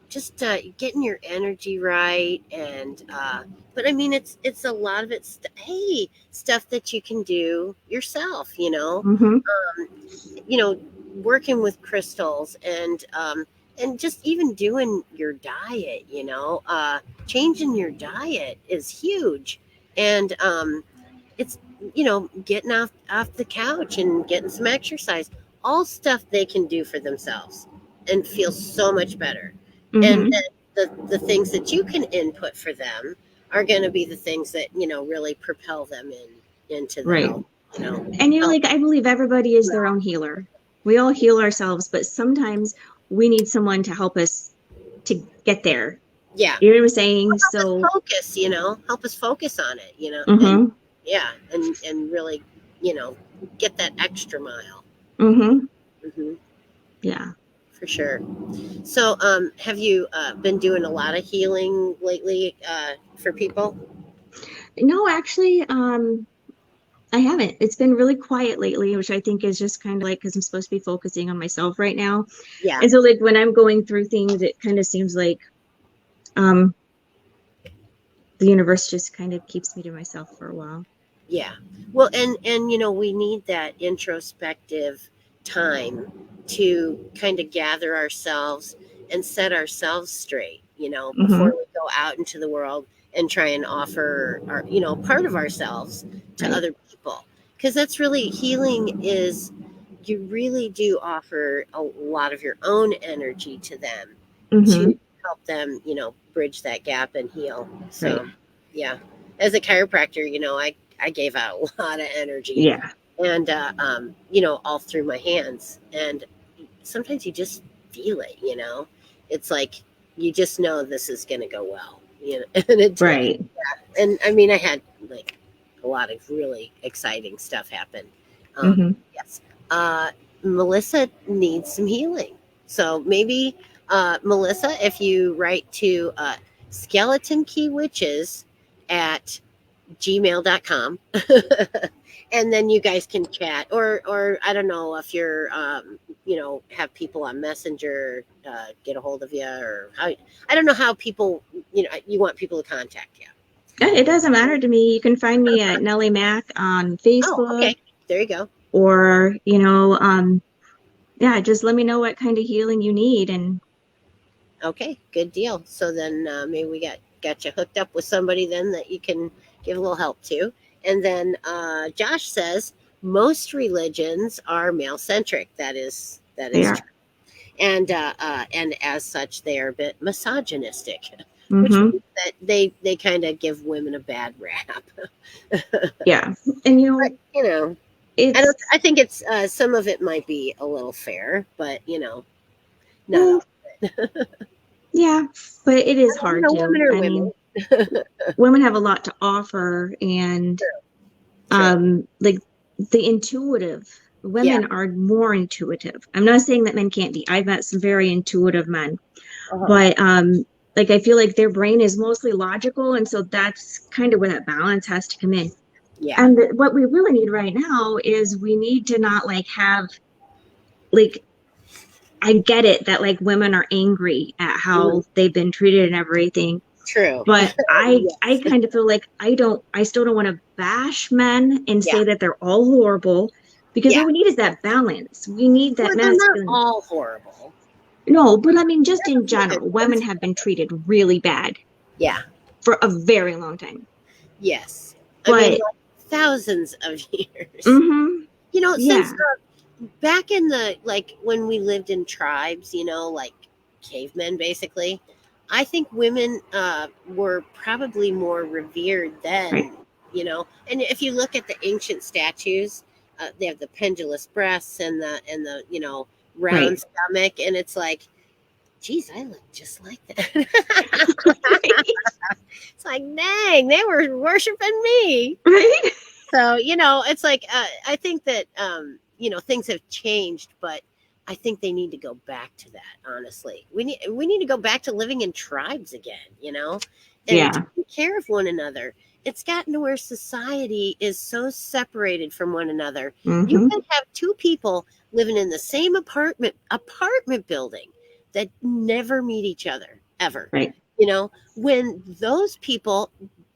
Speaker 1: just getting your energy right, and but I mean, it's a lot of it. Hey, stuff that you can do yourself.
Speaker 2: mhm,
Speaker 1: You know, working with crystals, and just even doing your diet. Changing your diet is huge, and it's getting off the couch and getting some exercise, all stuff they can do for themselves and feel so much better. And
Speaker 2: mhm,
Speaker 1: then the things that you can input for them are going to be the things that really propel them into the
Speaker 2: right.
Speaker 1: health
Speaker 2: And
Speaker 1: health.
Speaker 2: like I believe everybody is their own healer. We all heal ourselves, but sometimes we need someone to help us to get there.
Speaker 1: Yeah,
Speaker 2: You know what I'm saying?
Speaker 1: help us
Speaker 2: So
Speaker 1: focus. Help us focus on it. And
Speaker 2: mhm,
Speaker 1: yeah, and really you know get that extra mile.
Speaker 2: mhm,
Speaker 1: Hmm.
Speaker 2: yeah.
Speaker 1: For sure. So, have you been doing a lot of healing lately for people?
Speaker 2: No, actually, I haven't. It's been really quiet lately, which I think is just kind of like because I'm supposed to be focusing on myself right now.
Speaker 1: Yeah,
Speaker 2: And so like when I'm going through things, it kind of seems like um the universe just kind of keeps me to myself for a while.
Speaker 1: yeah. Well, and we need that introspective time to kind of gather ourselves and set ourselves straight. Before
Speaker 2: Hmm.
Speaker 1: we go out into the world and try and offer our part of ourselves to
Speaker 2: Right.
Speaker 1: other people, because that's really healing. Is you really do offer a lot of your own energy to them to
Speaker 2: Hmm.
Speaker 1: help them, bridge that gap and heal.
Speaker 2: Right.
Speaker 1: So, yeah, as a chiropractor, I gave out a lot of energy,
Speaker 2: Yeah.
Speaker 1: and all through my hands. And sometimes you just feel it. It's like you just know this is going to go well. And it did.
Speaker 2: Right.
Speaker 1: And I mean, I had like a lot of really exciting stuff happen.
Speaker 2: Hmm.
Speaker 1: Yes. Uh, Melissa needs some healing. So maybe, Melissa, if you write to skeleton key witches at gmail.com, and then you guys can chat, or I don't know if you're have people on Messenger get a hold of you, or how. I don't know how people you want people to contact you.
Speaker 2: It doesn't matter to me. You can find me at Nellie Mack on
Speaker 1: Oh,
Speaker 2: Facebook
Speaker 1: okay, there you go.
Speaker 2: or, yeah, just let me know what kind of healing you need. And
Speaker 1: Okay, good deal. So then maybe we got you hooked up with somebody then that you can give a little help to. And then Josh says most religions are male centric. That is
Speaker 2: there.
Speaker 1: true. And as such, they are a bit misogynistic, which
Speaker 2: Hmm.
Speaker 1: means that they kind of give women a bad rap.
Speaker 2: Yeah. And,
Speaker 1: But
Speaker 2: it's,
Speaker 1: I think it's some of it might be a little fair, but not
Speaker 2: well,
Speaker 1: all. Of
Speaker 2: yeah, but it is
Speaker 1: it.
Speaker 2: hard
Speaker 1: Women
Speaker 2: to.
Speaker 1: are
Speaker 2: I
Speaker 1: women.
Speaker 2: mean, women have a lot to offer, and
Speaker 1: True.
Speaker 2: like the intuitive
Speaker 1: Yeah.
Speaker 2: women are more intuitive. I'm not saying that men can't be. I've met some very intuitive men,
Speaker 1: Uh-huh.
Speaker 2: but like I feel like their brain is mostly logical, and so that's kind of where that balance has to come in.
Speaker 1: Yeah.
Speaker 2: And what we really need right now is we need to not like have like I get it that like women are angry at
Speaker 1: Mhm.
Speaker 2: how they've been treated and everything,
Speaker 1: True.
Speaker 2: but I
Speaker 1: Yes.
Speaker 2: kind of feel like I still don't want to bash men and
Speaker 1: Yeah.
Speaker 2: say that they're all horrible, because
Speaker 1: Yeah.
Speaker 2: what we need is that balance. We need that
Speaker 1: Well, they're not
Speaker 2: masculine.
Speaker 1: all horrible.
Speaker 2: No, but I mean just
Speaker 1: There's
Speaker 2: in
Speaker 1: a few good
Speaker 2: general, women
Speaker 1: ones.
Speaker 2: have been treated really bad
Speaker 1: Yeah.
Speaker 2: for a very long time.
Speaker 1: Yes. I mean,
Speaker 2: But
Speaker 1: like thousands of years.
Speaker 2: mhm,
Speaker 1: Since
Speaker 2: yeah,
Speaker 1: back in the like when we lived in tribes, like cavemen basically. I think women were probably more revered
Speaker 2: right.
Speaker 1: then. And if you look at the ancient statues, they have the pendulous breasts and the round
Speaker 2: Right.
Speaker 1: stomach, and it's like, geez, I look just like that. It's like, dang, they were worshiping me.
Speaker 2: Right.
Speaker 1: So, it's like, I think that, things have changed, but I think they need to go back to that. Honestly, we need to go back to living in tribes again, and
Speaker 2: Yeah.
Speaker 1: taking care of one another. It's gotten to where society is so separated from one another. You
Speaker 2: Mm-hmm.
Speaker 1: can have two people living in the same apartment building that never meet each other ever.
Speaker 2: Right.
Speaker 1: When those people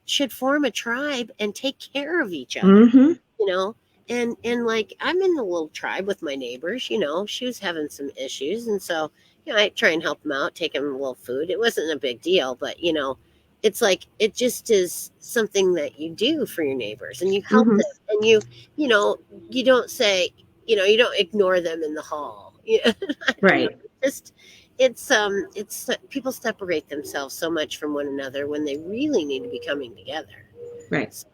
Speaker 1: should form a tribe and take care of each other,
Speaker 2: Mm-hmm.
Speaker 1: you know and like, I'm in a little tribe with my neighbors. She was having some issues, and so I try and help them out, take them a little food. It wasn't a big deal, but it's like, it just is something that you do for your neighbors, and you help
Speaker 2: Mm-hmm.
Speaker 1: them, and you know you don't say, you don't ignore them in the hall. I don't know.
Speaker 2: Right.
Speaker 1: Just, it's people separate themselves so much from one another when they really need to be coming together.
Speaker 2: Right.
Speaker 1: So,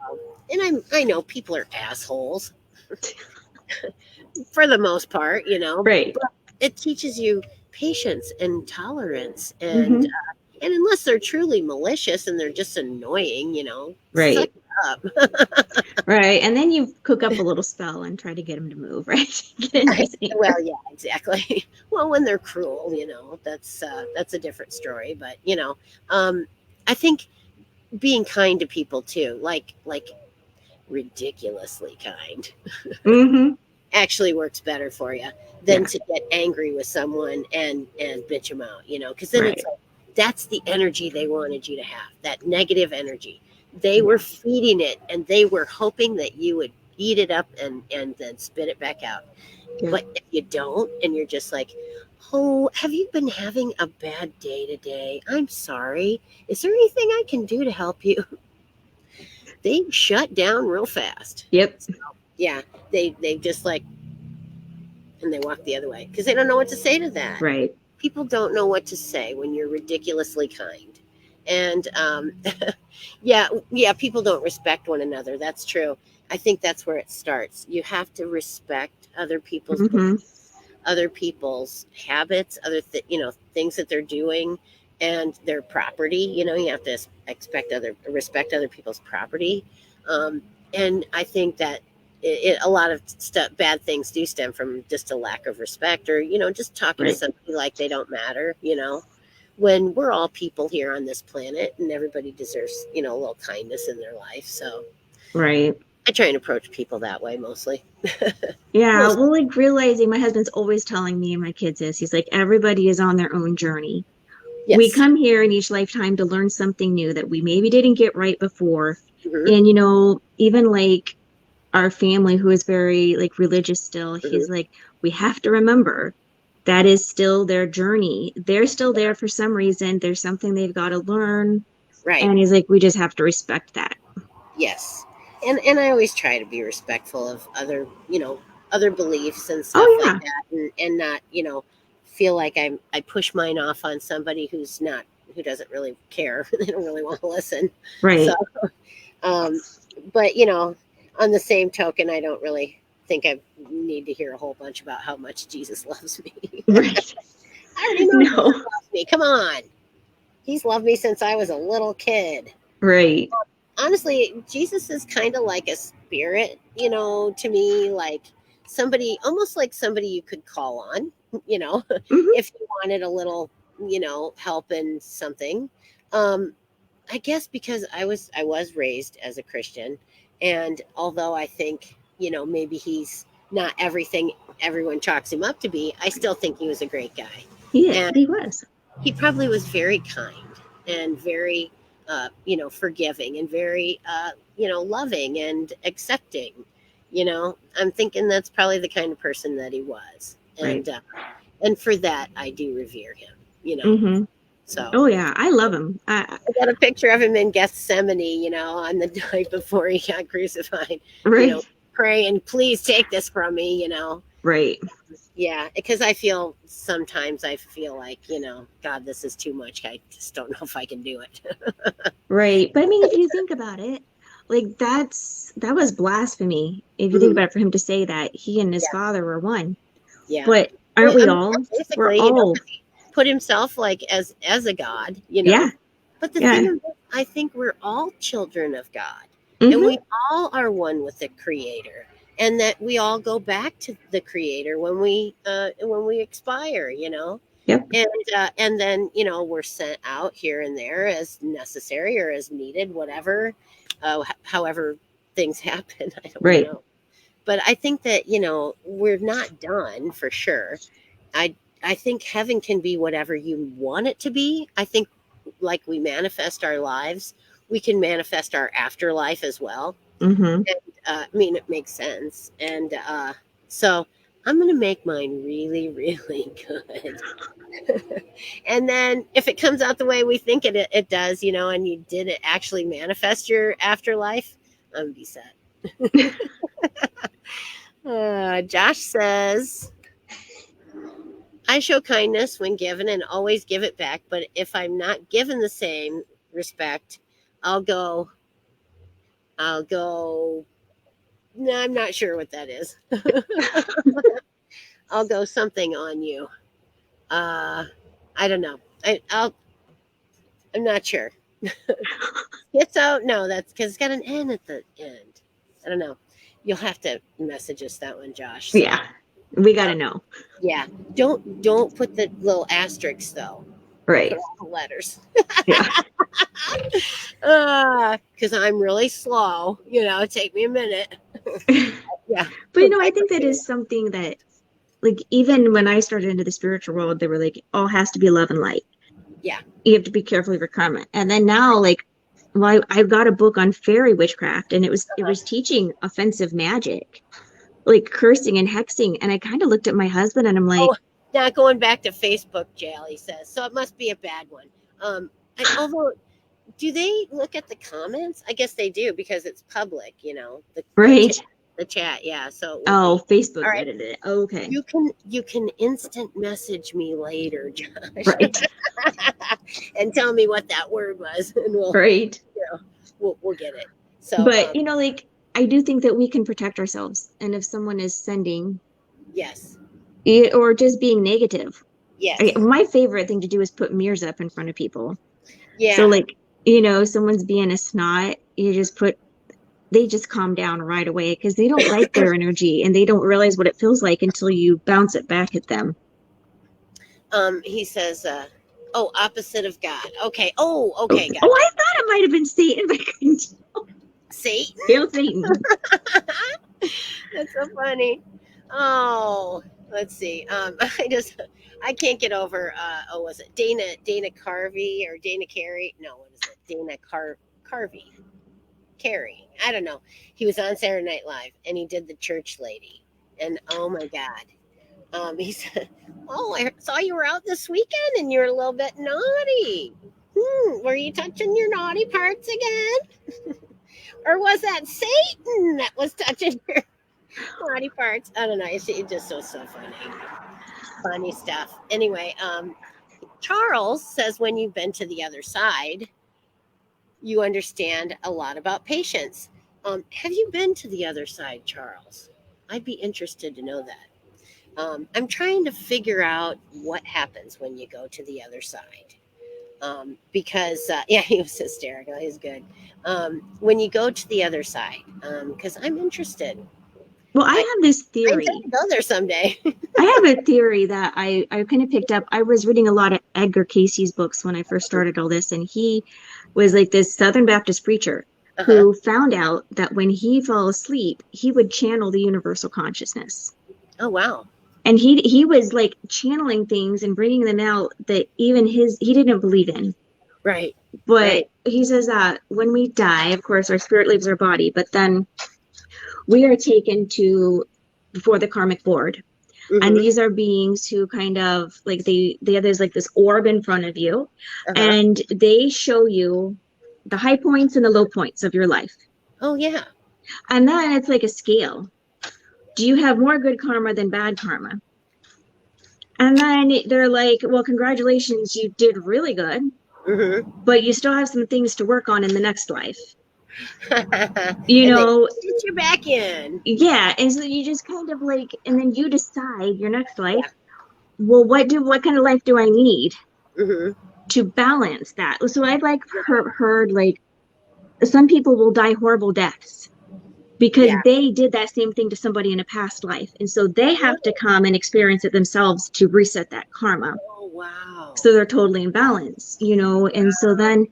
Speaker 1: and I know people are assholes for the most part,
Speaker 2: Right.
Speaker 1: but it teaches you patience and tolerance, and
Speaker 2: Mm-hmm.
Speaker 1: unless they're truly malicious and they're just annoying, suck
Speaker 2: Right.
Speaker 1: it up.
Speaker 2: Right. And then you cook up a little spell and try to get him to move, right? Get into his
Speaker 1: Well,
Speaker 2: anger.
Speaker 1: yeah, exactly. Well, when they're cruel, that's a different story. But I think being kind to people too, like ridiculously kind,
Speaker 2: Mm-hmm.
Speaker 1: actually works better for you than
Speaker 2: Yeah.
Speaker 1: to get angry with someone and bitch them out, because then it's
Speaker 2: Right.
Speaker 1: like, that's the energy they wanted you to have, that negative energy. They were
Speaker 2: Yeah.
Speaker 1: feeding it, and they were hoping that you would eat it up and then spit it back out.
Speaker 2: Yep.
Speaker 1: But if you don't, and you're just like, oh, have you been having a bad day today? I'm sorry. Is there anything I can do to help you? They shut down real fast.
Speaker 2: Yep.
Speaker 1: Yeah, they just like, and they walk the other way because they don't know what to say to that.
Speaker 2: Right.
Speaker 1: People don't know what to say when you're ridiculously kind. And yeah, people don't respect one another. That's true. I think that's where it starts. You have to respect other people's
Speaker 2: Mm-hmm.
Speaker 1: beliefs, other people's habits, things that they're doing, and their property. You have to respect other people's property. Um, and I think that a lot of bad things do stem from just a lack of respect, or just talking to
Speaker 2: Right.
Speaker 1: somebody like they don't matter. When we're all people here on this planet, and everybody deserves a little kindness in their life. So
Speaker 2: Right.
Speaker 1: I try and approach people that way mostly.
Speaker 2: Yeah.
Speaker 1: Most.
Speaker 2: Well, like realizing my husband's always telling me and my kids this. He's like, everybody is on their own journey. We
Speaker 1: Yes.
Speaker 2: come here in each lifetime to learn something new that we maybe didn't get right before.
Speaker 1: Hmm.
Speaker 2: And, even like our family who is very like religious still,
Speaker 1: Hmm.
Speaker 2: he's like, we have to remember that is still their journey. They're still there for some reason. There's something they've got to learn.
Speaker 1: Right.
Speaker 2: And he's like, we just have to respect that.
Speaker 1: Yes. And I always try to be respectful of other beliefs and stuff
Speaker 2: Oh,
Speaker 1: like
Speaker 2: yeah.
Speaker 1: that, and not feel like I push mine off on somebody who doesn't really care. They don't really want to listen. So,
Speaker 2: Right.
Speaker 1: um, but on the same token, I don't really think I need to hear a whole bunch about how much Jesus loves me.
Speaker 2: Right.
Speaker 1: I already know Jesus
Speaker 2: No.
Speaker 1: loves me. Come on, He's loved me since I was a little kid.
Speaker 2: Right.
Speaker 1: Honestly, Jesus is kind of like a spirit, to me, like somebody, almost like somebody you could call on, you know,
Speaker 2: Hmm.
Speaker 1: if you wanted a little, help in something. Um, I guess because I was raised as a Christian, and although I think, maybe he's not everything everyone chalks him up to be, I still think he was a great guy. And
Speaker 2: He was.
Speaker 1: he probably was very kind and very forgiving, and very loving and accepting. I'm thinking that's probably the kind of person that he was,
Speaker 2: Right.
Speaker 1: and for that I do revere him.
Speaker 2: Hmm.
Speaker 1: So
Speaker 2: Oh, yeah. I love him.
Speaker 1: I got a picture of him in Gethsemane, on the night before he got crucified, you know
Speaker 2: Right.
Speaker 1: praying, please take this from me.
Speaker 2: Right.
Speaker 1: Yeah, because I feel like, God, this is too much. I just don't know if I can do it.
Speaker 2: Right. But I mean, if you think about it, Like that was blasphemy. If you think
Speaker 1: Mhm.
Speaker 2: about it, for him to say that he and his
Speaker 1: Yeah,
Speaker 2: father were one.
Speaker 1: yeah.
Speaker 2: But aren't
Speaker 1: Well, I
Speaker 2: we
Speaker 1: mean,
Speaker 2: all?
Speaker 1: yeah,
Speaker 2: We're
Speaker 1: basically,
Speaker 2: all,
Speaker 1: 'cause he put himself like as a god,
Speaker 2: yeah,
Speaker 1: But the thing
Speaker 2: yeah.
Speaker 1: is, I think we're all children of God, and we
Speaker 2: Mm-hmm.
Speaker 1: all are one with the Creator, and that we all go back to the Creator when we expire,
Speaker 2: Yep.
Speaker 1: and then we're sent out here and there as necessary or as needed, whatever, however things happen. I don't
Speaker 2: Right.
Speaker 1: know, but I think that we're not done for sure. I think heaven can be whatever you want it to be. I think like we manifest our lives, we can manifest our afterlife as well.
Speaker 2: Mm-hmm.
Speaker 1: And I mean, it makes sense. And so I'm going to make mine really, really good. And then if it comes out the way we think it does, and you did it actually manifest your afterlife, I'm going to be set. Josh says, I show kindness when given and always give it back. But if I'm not given the same respect, I'll go, I'll go. No, I'm not sure what that is. I'll go something on you. Uh, I don't know. I'm not sure. It's out. No, that's because it's got an N at the end. I don't know. You'll have to message us that one, Josh.
Speaker 2: Yeah.
Speaker 1: So
Speaker 2: We
Speaker 1: uh,
Speaker 2: gotta know.
Speaker 1: yeah, don't put the little asterisks though. Put
Speaker 2: Right.
Speaker 1: all the letters.
Speaker 2: Yeah.
Speaker 1: Because I'm really slow. Take me a minute. Yeah.
Speaker 2: But I
Speaker 1: I
Speaker 2: think that
Speaker 1: do.
Speaker 2: is something that, like, even when I started into the spiritual world, they were like, all has to be love and light.
Speaker 1: Yeah.
Speaker 2: You have to be careful of your karma. And then now, like, well, I got a book on fairy witchcraft, and it was
Speaker 1: Uh-huh.
Speaker 2: teaching offensive magic, like cursing and hexing. And I kind of looked at my husband, and I'm like,
Speaker 1: Oh, now going back to Facebook jail, he says. So it must be a bad one. Although, do they look at the comments? I guess they do because it's public. The chat,
Speaker 2: right?
Speaker 1: the chat. Yeah. So it would
Speaker 2: Oh,
Speaker 1: be all
Speaker 2: Facebook
Speaker 1: right.
Speaker 2: edited it. Okay.
Speaker 1: You can instant message me later, Josh,
Speaker 2: Right.
Speaker 1: and tell me what that word was, and
Speaker 2: Right.
Speaker 1: we'll get it. So
Speaker 2: But like, I do think that we can protect ourselves. And if someone is sending
Speaker 1: yes,
Speaker 2: it, or just being negative,
Speaker 1: yes,
Speaker 2: my favorite thing to do is put mirrors up in front of people. So
Speaker 1: yeah.
Speaker 2: like, someone's being a snot, they just calm down right away because they don't like their energy and they don't realize what it feels like until you bounce it back at them.
Speaker 1: He says, "Oh, opposite of God." Okay. Oh,
Speaker 2: Oh,
Speaker 1: okay,
Speaker 2: oh, I
Speaker 1: gotcha.
Speaker 2: thought it might have been Satan, but I couldn't.
Speaker 1: Satan.
Speaker 2: Hail Satan.
Speaker 1: That's so funny. Oh, let's see. I can't get over. Was it Dana Carvey or Dana Carey? No, what is it? Carvey. Carey. I don't know. He was on Saturday Night Live and he did the church lady. And oh my God. He said, "Oh, I saw you were out this weekend and you're a little bit naughty. Were you touching your naughty parts again? Or was that Satan that was touching your naughty parts?" I don't know. It's just so funny. Funny stuff. Anyway, Charles says when you've been to the other side, you understand a lot about patience. Have you been to the other side, Charles? I'd be interested to know that. I'm trying to figure out what happens when you go to the other side. Because, yeah, he was hysterical. He's good. When you go to the other side, because I'm interested.
Speaker 2: Well, I
Speaker 1: I,
Speaker 2: have this
Speaker 1: I intend
Speaker 2: theory.
Speaker 1: to go there someday.
Speaker 2: I have a theory that I kind of picked up. I was reading a lot of Edgar Casey's books when I first started all this, and he was like this Southern Baptist preacher
Speaker 1: Uh huh.
Speaker 2: who found out that when he fell asleep, he would channel the universal consciousness.
Speaker 1: Oh, wow.
Speaker 2: And he was like channeling things and bringing them out that even he didn't believe in.
Speaker 1: Right.
Speaker 2: But
Speaker 1: Right.
Speaker 2: he says that when we die, of course, our spirit leaves our body, but then we are taken to before the karmic board. And
Speaker 1: Mm-hmm.
Speaker 2: these are beings who kind of like they there's like this orb in front of you,
Speaker 1: Uh huh.
Speaker 2: and they show you the high points and the low points of your life.
Speaker 1: Oh, yeah.
Speaker 2: And then it's like a scale. Do you have more good karma than bad karma? And then they're like, well, congratulations, you did really good,
Speaker 1: Mm-hmm.
Speaker 2: but you still have some things to work on in the next life. You
Speaker 1: And then
Speaker 2: know,
Speaker 1: get you back in.
Speaker 2: yeah. And so you just kind of like, and then you decide your next life,
Speaker 1: Yeah.
Speaker 2: well, what kind of life do I need
Speaker 1: Hmm.
Speaker 2: to balance that? So I've like
Speaker 1: Right.
Speaker 2: heard like some people will die horrible deaths because
Speaker 1: Yeah.
Speaker 2: they did that same thing to somebody in a past life. And so they have to come and experience it themselves to reset that karma.
Speaker 1: Oh, wow.
Speaker 2: So they're totally in balance, you know? And so then,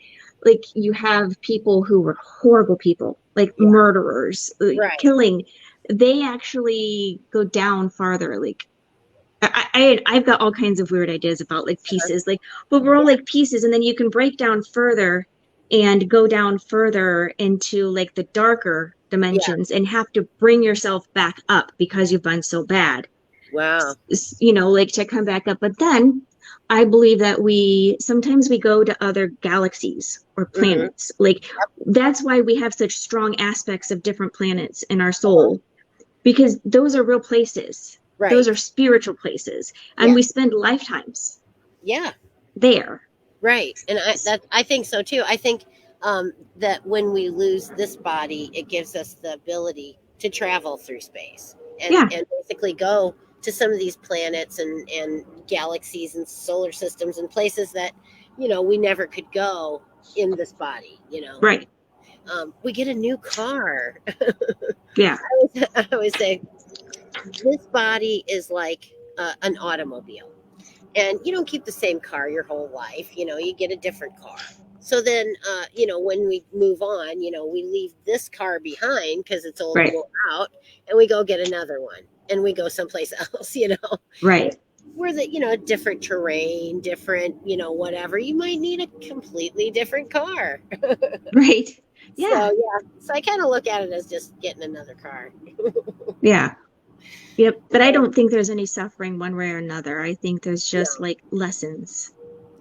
Speaker 2: like, you have people who were horrible people, like
Speaker 1: Yeah.
Speaker 2: murderers,
Speaker 1: Right.
Speaker 2: killing. They actually go down farther. Like, I've got all kinds of weird ideas about like
Speaker 1: Uh-huh.
Speaker 2: pieces, like, but we're all
Speaker 1: Yeah.
Speaker 2: like pieces, and then you can break down further and go down further into like the darker
Speaker 1: Yeah.
Speaker 2: dimensions and have to bring yourself back up because you've been so bad,
Speaker 1: Wow.
Speaker 2: you know, like to come back up. But then I believe that we sometimes we go to other galaxies or
Speaker 1: Hmm.
Speaker 2: planets. Like that's why we have such strong aspects of different planets in our
Speaker 1: Uh-huh.
Speaker 2: soul, because those are real places. Those
Speaker 1: Right.
Speaker 2: are spiritual places. And
Speaker 1: Yeah.
Speaker 2: we spend lifetimes
Speaker 1: Yeah.
Speaker 2: there.
Speaker 1: Right. And I think so too. I think that when we lose this body, it gives us the ability to travel through space
Speaker 2: Yeah,
Speaker 1: and basically go to some of these planets and galaxies and solar systems and places that, we never could go in this body,
Speaker 2: right.
Speaker 1: We get a new car.
Speaker 2: Yeah,
Speaker 1: I always say this body is like an automobile, and you don't keep the same car your whole life. You get a different car. So then, when we move on, we leave this car behind because it's old and
Speaker 2: right,
Speaker 1: worn out, and we go get another one, and we go someplace else.
Speaker 2: right,
Speaker 1: Where the different terrain, different, whatever. You might need a completely different car.
Speaker 2: right.
Speaker 1: So
Speaker 2: Yeah,
Speaker 1: yeah, so I kind of look at it as just getting another car.
Speaker 2: yeah. Yep. But I
Speaker 1: So,
Speaker 2: don't think there's any suffering one way or another. I think there's just
Speaker 1: no,
Speaker 2: like lessons,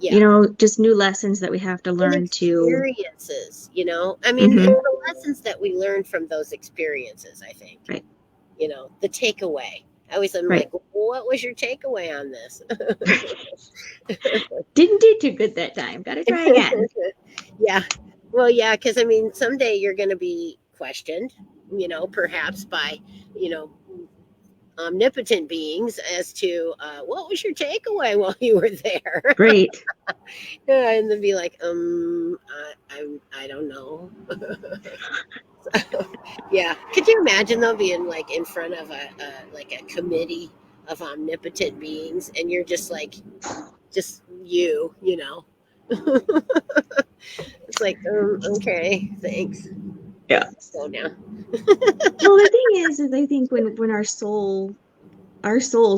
Speaker 2: you
Speaker 1: yeah.
Speaker 2: know, just new lessons that we have to
Speaker 1: And
Speaker 2: learn to.
Speaker 1: experiences, I mean, it's
Speaker 2: Hmm.
Speaker 1: the lessons that we learn from those experiences, I think.
Speaker 2: Right,
Speaker 1: The takeaway. I always am
Speaker 2: right.
Speaker 1: like, what was your takeaway on this?
Speaker 2: Didn't do too good that time. Got to try again.
Speaker 1: Yeah. Well, yeah, because I mean, someday you're going to be questioned, perhaps by, you know, omnipotent beings as to what was your takeaway while you were there.
Speaker 2: Right.
Speaker 1: Yeah, and then be like, I don't know. Yeah. Could you imagine though being like in front of a committee of omnipotent beings and you're just like just you? It's like, okay, thanks.
Speaker 2: Yeah.
Speaker 1: Go now.
Speaker 2: Well, the thing is I think when our souls,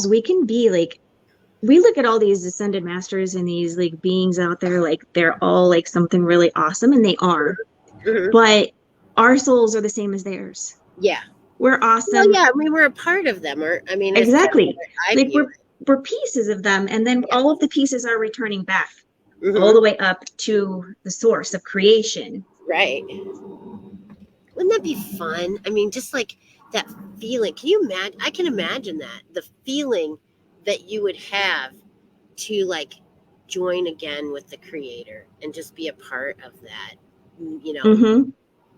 Speaker 2: we can be like, we look at all these ascended masters and these like beings out there, like they're all like something really awesome, and they are.
Speaker 1: Hmm.
Speaker 2: But our souls are the same as theirs.
Speaker 1: Yeah.
Speaker 2: We're
Speaker 1: Well,
Speaker 2: awesome.
Speaker 1: yeah. I mean, we're a part of them, or I mean, that's kind of
Speaker 2: Exactly.
Speaker 1: what I
Speaker 2: Like
Speaker 1: view
Speaker 2: we're pieces of them, and then
Speaker 1: it.
Speaker 2: all of the pieces are returning back
Speaker 1: Yeah.
Speaker 2: all the
Speaker 1: Hmm.
Speaker 2: way up to the source of creation.
Speaker 1: Right. Wouldn't that be fun? I mean, just like that feeling. Can you imagine? I can imagine that the feeling that you would have to like join again with the creator and just be a part of that, you know,
Speaker 2: Mm-hmm.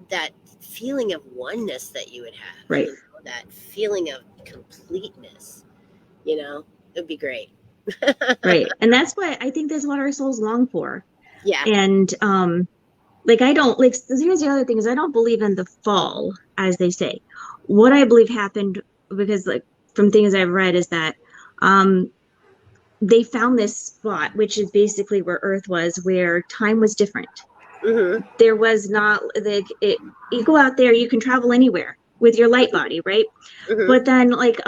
Speaker 1: that feeling of oneness that you would have,
Speaker 2: Right.
Speaker 1: that feeling of completeness, it'd be great.
Speaker 2: Right. And that's what I think that's what our souls long for.
Speaker 1: Yeah.
Speaker 2: And like I don't like here's the other thing is I don't believe in the fall, as they say. What I believe happened, because like from things I've read, is that um they found this spot, which is basically where Earth was, where time was different.
Speaker 1: Hmm.
Speaker 2: There was not like it, you go out there, you can travel anywhere with your light body, right?
Speaker 1: Hmm.
Speaker 2: But then like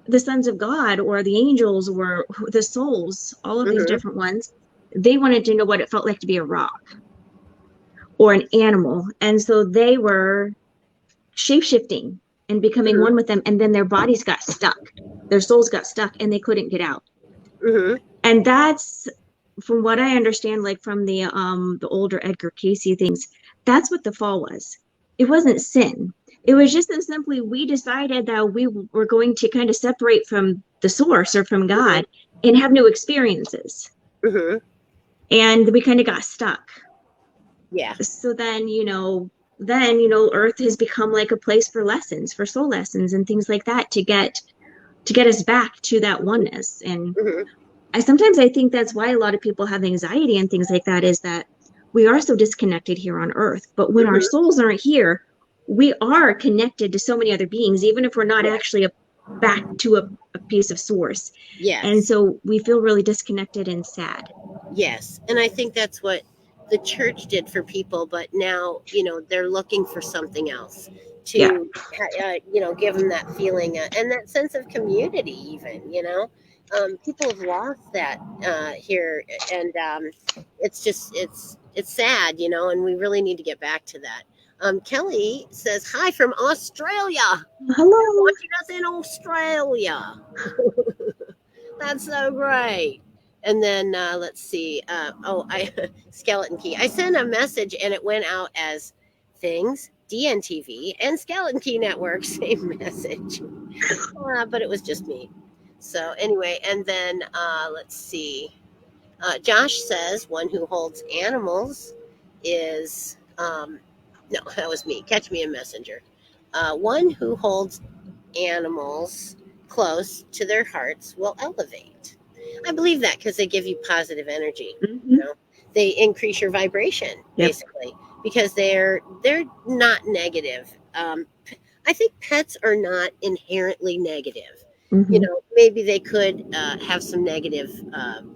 Speaker 2: the sons of God or the angels or the souls, all of these
Speaker 1: Hmm.
Speaker 2: different ones, they wanted to know what it felt like to be a rock or an animal. And so they were shapeshifting and becoming
Speaker 1: Hmm.
Speaker 2: one with them. And then their bodies got stuck. Their souls got stuck and they couldn't get out.
Speaker 1: Hmm.
Speaker 2: And that's from what I understand, like from the older Edgar Casey things, that's what the fall was. It wasn't sin. It was just that simply we decided that we were going to kind of separate from the source or from
Speaker 1: Hmm.
Speaker 2: God and have new experiences.
Speaker 1: Hmm.
Speaker 2: And we kind of got stuck.
Speaker 1: Yeah.
Speaker 2: So then, you know, then, Earth has become like a place for lessons, for soul lessons and things like that to get us back to that oneness. And
Speaker 1: Hmm.
Speaker 2: I think that's why a lot of people have anxiety and things like that, is that we are so disconnected here on Earth. But when our
Speaker 1: Hmm.
Speaker 2: souls aren't here, we are connected to so many other beings, even if we're not
Speaker 1: Yeah.
Speaker 2: actually back to a piece of source. And
Speaker 1: Yes.
Speaker 2: so we feel really disconnected and sad.
Speaker 1: Yes. And I think that's what the church did for people, but now, they're looking for something else
Speaker 2: Yeah.
Speaker 1: to, give them that feeling and that sense of community, even. People have lost that here. And it's sad, and we really need to get back to that. Kelly says, hi from Australia. They're
Speaker 2: Hello.
Speaker 1: watching us in Australia. That's so great. And then let's see. I Skeleton Key. I sent a message and it went out as things DNTV and Skeleton Key Network. Same message, but it was just me. So anyway, and then let's see. Josh says one who holds animals is no, that was me. Catch me in Messenger. One who holds animals close to their hearts will elevate. I believe that because they give you positive energy. You
Speaker 2: Hmm.
Speaker 1: know, they increase your vibration
Speaker 2: Yep.
Speaker 1: basically because they're not negative. I think pets are not inherently negative.
Speaker 2: Hmm.
Speaker 1: Maybe they could have some negative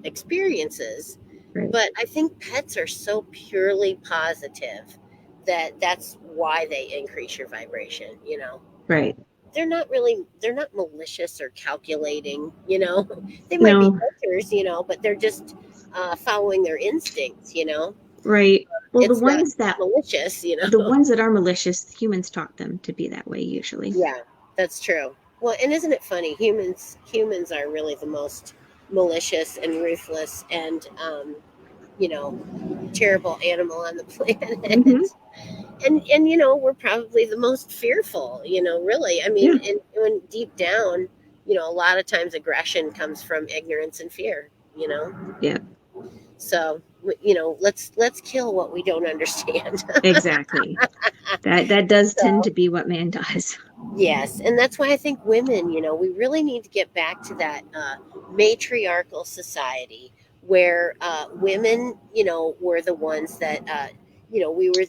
Speaker 1: experiences,
Speaker 2: Right.
Speaker 1: but I think pets are so purely positive that that's why they increase your vibration.
Speaker 2: Right.
Speaker 1: They're not malicious or calculating. They might be
Speaker 2: No.
Speaker 1: hunters, but they're just following their instincts.
Speaker 2: Right. Well,
Speaker 1: It's not malicious.
Speaker 2: the ones that are malicious, humans taught them to be that way usually.
Speaker 1: Yeah, that's true. Well, and isn't it funny? Humans are really the most malicious and ruthless and you know terrible animal on the
Speaker 2: Hmm.
Speaker 1: planet. And we're probably the most fearful. Really. I mean,
Speaker 2: Yeah.
Speaker 1: and when deep down, a lot of times aggression comes from ignorance and fear.
Speaker 2: Yeah.
Speaker 1: So let's kill what we don't understand.
Speaker 2: Exactly. That does tend
Speaker 1: So
Speaker 2: to be what man does.
Speaker 1: yes, and that's why I think women, we really need to get back to that matriarchal society where women, were the ones that, we were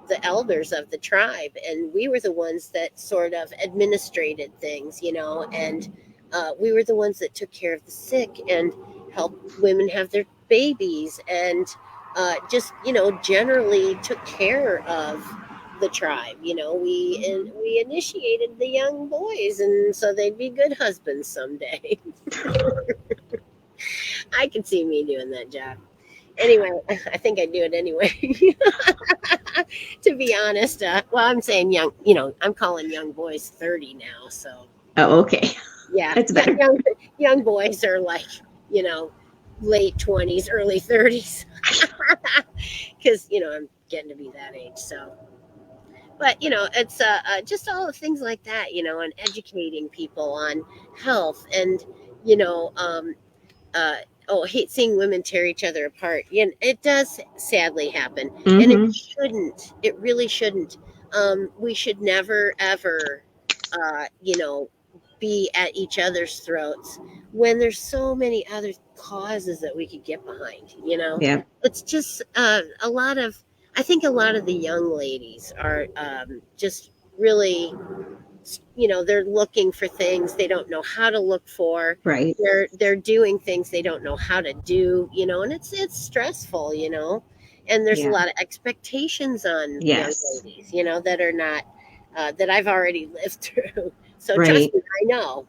Speaker 1: the elders of the tribe, and we were the ones that sort of administrated things, and we were the ones that took care of the sick and helped women have their babies, and just generally took care of the tribe.
Speaker 2: Hmm.
Speaker 1: We initiated the young boys, and so they'd be good husbands someday. I could see me doing that job. Anyway, I think I'd do it anyway. To be honest, well, I'm saying young. I'm calling young boys 30 now, so
Speaker 2: Oh, okay.
Speaker 1: yeah,
Speaker 2: That's
Speaker 1: young
Speaker 2: better.
Speaker 1: young, young boys are like you know late 20s, early 30s, because I'm getting to be that age. So but it's just all the things like that, and educating people on health and you know um, uh, I hate seeing women tear each other apart. It does sadly happen, and it
Speaker 2: Hmm.
Speaker 1: shouldn't. It really shouldn't. We should never ever be at each other's throats when there's so many other causes that we could get behind.
Speaker 2: Yeah.
Speaker 1: It's just a lot of I think a lot of the young ladies are just really they're looking for things they don't know how to look for.
Speaker 2: Right.
Speaker 1: They're doing things they don't know how to do, and it's stressful. And there's a
Speaker 2: Yeah.
Speaker 1: lot of expectations on young
Speaker 2: Yes.
Speaker 1: ladies, that are not that I've already lived through. So
Speaker 2: Right.
Speaker 1: trust me, I know.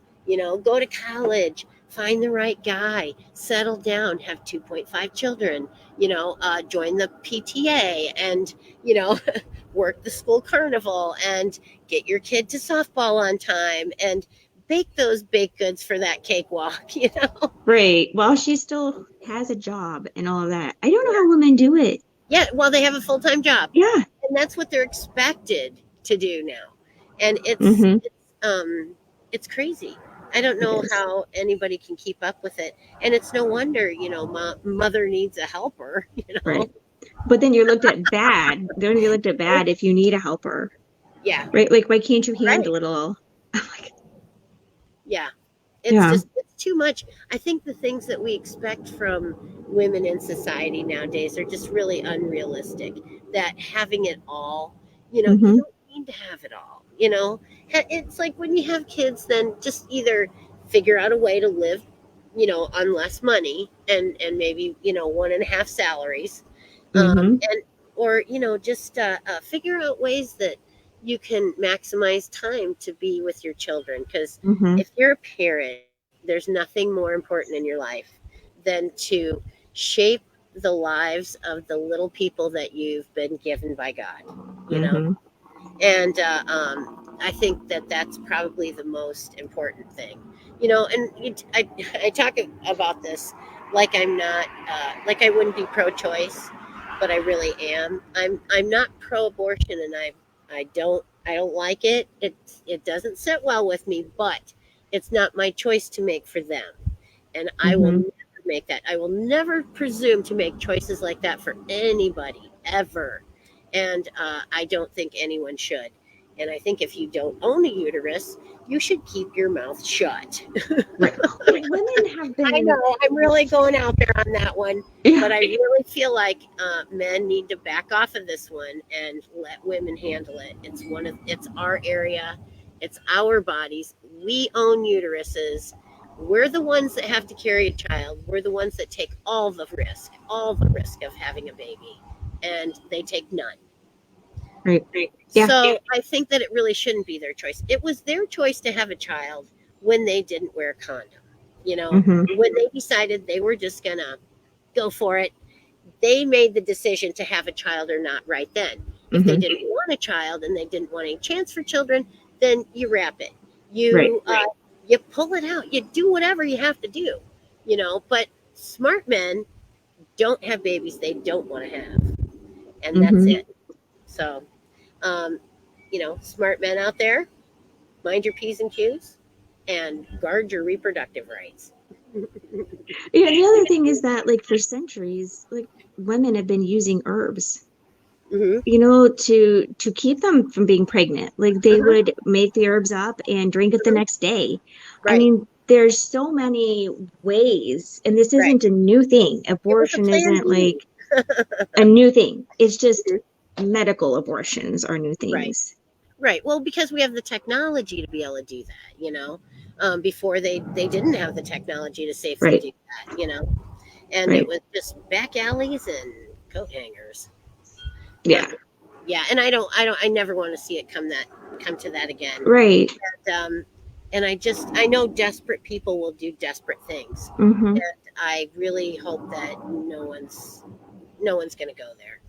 Speaker 1: Go to college, find the right guy, settle down, have 2.5 children, join the PTA, and you know work the school carnival, and get your kid to softball on time, and bake those baked goods for that cakewalk.
Speaker 2: Right. While she still has a job and all of that. I don't know
Speaker 1: Yeah.
Speaker 2: how women do it.
Speaker 1: Yeah, well, they have a full-time job,
Speaker 2: Yeah.
Speaker 1: and that's what they're expected to do now. And
Speaker 2: Hmm.
Speaker 1: it's crazy. I don't
Speaker 2: It
Speaker 1: know
Speaker 2: is.
Speaker 1: how anybody can keep up with it, and it's no wonder mother needs a helper.
Speaker 2: Right. but then you're looked at bad. Then you're looked at bad if you need a helper,
Speaker 1: Yeah,
Speaker 2: right? Like, why can't you
Speaker 1: right.
Speaker 2: handle it all? I'm like,
Speaker 1: Yeah. It's
Speaker 2: yeah.
Speaker 1: just it's too much. I think the things that we expect from women in society nowadays are just really unrealistic. That having it all, you
Speaker 2: Hmm.
Speaker 1: don't need to have it all. It's like when you have kids, then just either figure out a way to live, on less money and maybe one and a half salaries,
Speaker 2: Hmm.
Speaker 1: and or just figure out ways that you can maximize time to be with your children. Because
Speaker 2: Hmm.
Speaker 1: if you're a parent, there's nothing more important in your life than to shape the lives of the little people that you've been given by God, you know?
Speaker 2: Hmm.
Speaker 1: And I think that that's probably the most important thing, and I talk about this like I'm not, like I wouldn't be pro-choice, but I really am. I'm not pro-abortion, and I don't like it. It doesn't sit well with me, but it's not my choice to make for them, and I will
Speaker 2: Hmm.
Speaker 1: never make that. I will never presume to make choices like that for anybody ever, and I don't think anyone should. And I think if you don't own a uterus, you should keep your mouth shut.
Speaker 2: Right. Women have
Speaker 1: I
Speaker 2: been,
Speaker 1: know I'm really going out there on that one,
Speaker 2: yeah.
Speaker 1: but I really feel like men need to back off of this one and let women handle it. It's our area, it's our bodies. We own uteruses. We're the ones that have to carry a child. We're the ones that take all the risk of having a baby, and they take none.
Speaker 2: Right. Yeah.
Speaker 1: So I think that it really shouldn't be their choice. It was their choice to have a child when they didn't wear a condom.
Speaker 2: Hmm.
Speaker 1: When they decided they were just gonna go for it, they made the decision to have a child or not right then. If they
Speaker 2: Hmm.
Speaker 1: didn't want a child and they didn't want any chance for children, then you wrap it.
Speaker 2: Right.
Speaker 1: You pull it out. You do whatever you have to do. But smart men don't have babies they don't want to have, and that's
Speaker 2: Hmm.
Speaker 1: it. So, um, smart men out there, mind your P's and Q's and guard your reproductive rights.
Speaker 2: Yeah, the other thing is that, like, for centuries, like, women have been using herbs,
Speaker 1: Hmm.
Speaker 2: to keep them from being pregnant. Like, they
Speaker 1: Uh-huh.
Speaker 2: would make the herbs up and drink it the
Speaker 1: Uh-huh.
Speaker 2: next day. I
Speaker 1: Right,
Speaker 2: mean, there's so many ways, and this
Speaker 1: right.
Speaker 2: isn't a new thing.
Speaker 1: It was a
Speaker 2: Abortion
Speaker 1: plan
Speaker 2: isn't like
Speaker 1: B.
Speaker 2: a new thing. It's just
Speaker 1: Mhm.
Speaker 2: medical abortions are new
Speaker 1: Right,
Speaker 2: things.
Speaker 1: right. Well, because we have the technology to be able to do that, before they didn't have the technology to safely
Speaker 2: Right,
Speaker 1: do that, and it
Speaker 2: right.
Speaker 1: was just back alleys and coat hangers.
Speaker 2: Yeah,
Speaker 1: But yeah, and I never want to see it come to that again.
Speaker 2: right.
Speaker 1: And I know desperate people will do desperate things,
Speaker 2: Mm-hmm.
Speaker 1: and I really hope that no one's going to go there.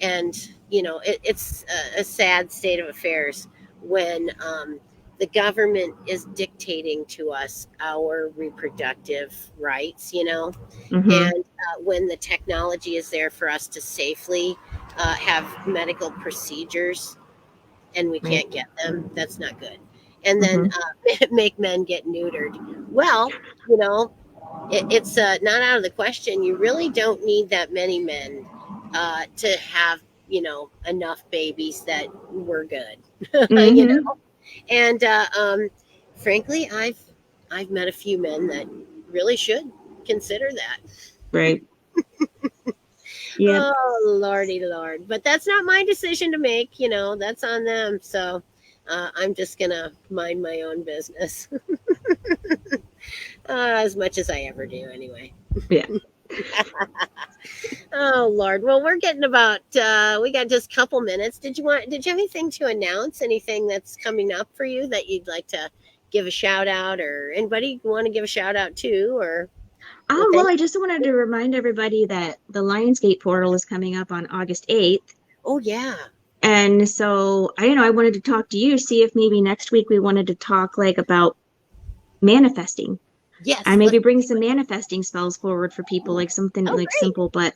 Speaker 1: And it's a sad state of affairs when the government is dictating to us our reproductive rights,
Speaker 2: Mm-hmm.
Speaker 1: and when the technology is there for us to safely have medical procedures and we
Speaker 2: Right.
Speaker 1: can't get them, that's not good. And then
Speaker 2: Mm-hmm.
Speaker 1: make men get neutered. Well, you know, it's not out of the question. You really don't need that many men to have enough babies that were good. you know,
Speaker 2: Mm-hmm.
Speaker 1: and frankly, I've met a few men that really should consider that.
Speaker 2: Right. Yep.
Speaker 1: Oh, lordy lord! But that's not my decision to make. That's on them. So I'm just gonna mind my own business, as much as I ever do, anyway.
Speaker 2: Yeah.
Speaker 1: Oh Lord. Well, we're getting about we got just a couple minutes. Did you have anything to announce? Anything that's coming up for you that you'd like to give a shout out, or anybody you want to give a shout out to, or
Speaker 2: Oh, well,
Speaker 1: anything?
Speaker 2: I just wanted to remind everybody that the Lionsgate portal is coming up on August 8th.
Speaker 1: Oh yeah.
Speaker 2: And so, I don't know, I wanted to talk to you, see if maybe next week we wanted to talk like about manifesting. And
Speaker 1: Yes,
Speaker 2: maybe
Speaker 1: let's
Speaker 2: bring
Speaker 1: do
Speaker 2: some
Speaker 1: it.
Speaker 2: manifesting spells forward for people, like something
Speaker 1: Oh
Speaker 2: like
Speaker 1: great.
Speaker 2: simple, but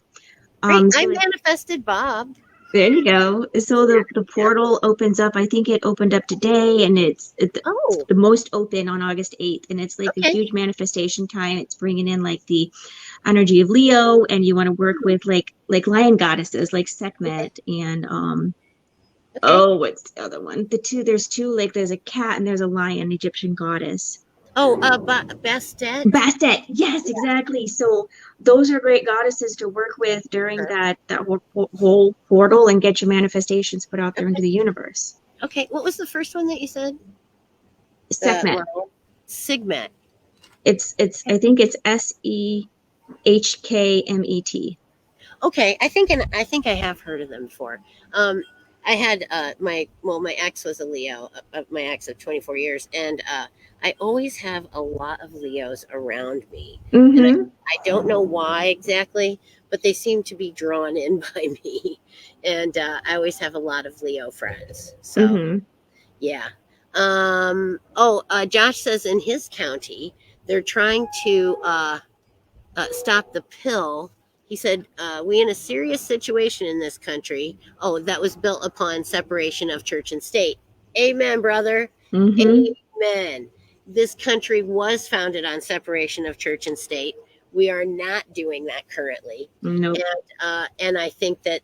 Speaker 1: Great.
Speaker 2: so
Speaker 1: I
Speaker 2: like
Speaker 1: manifested Bob.
Speaker 2: There you go. So the
Speaker 1: Yeah.
Speaker 2: portal opens up. I think it opened up today, and it's
Speaker 1: Oh,
Speaker 2: the most open on August 8th, and it's like a
Speaker 1: okay.
Speaker 2: huge manifestation time. It's bringing in like the energy of Leo, and you want to work
Speaker 1: Hmm,
Speaker 2: with like lion goddesses like
Speaker 1: okay.
Speaker 2: Sekhmet and
Speaker 1: Okay.
Speaker 2: oh, what's the other one? There's two, like there's a cat and there's a lion, Egyptian goddess.
Speaker 1: Oh, Bastet.
Speaker 2: Bastet, yes, exactly. So those are great goddesses to work with during that whole portal and get your manifestations put out there into
Speaker 1: Okay.
Speaker 2: the universe.
Speaker 1: Okay. What was the first one that you said? The
Speaker 2: Sekhmet.
Speaker 1: lion. Sigmet.
Speaker 2: It's I think it's Shkmet.
Speaker 1: Okay, I think I have heard of them before. Um, I had my ex was a Leo, my ex of 24 years, and I always have a lot of Leos around me, and
Speaker 2: Mm-hmm.
Speaker 1: I don't know why exactly, but they seem to be drawn in by me, and I always have a lot of Leo friends. So
Speaker 2: Mm-hmm.
Speaker 1: yeah. Josh says in his county they're trying to stop the pill. He said, we in a serious situation in this country. Oh, that was built upon separation of church and state. Amen, brother.
Speaker 2: Mm-hmm.
Speaker 1: Amen. This country was founded on separation of church and state. We are not doing that currently.
Speaker 2: Nope.
Speaker 1: And I think that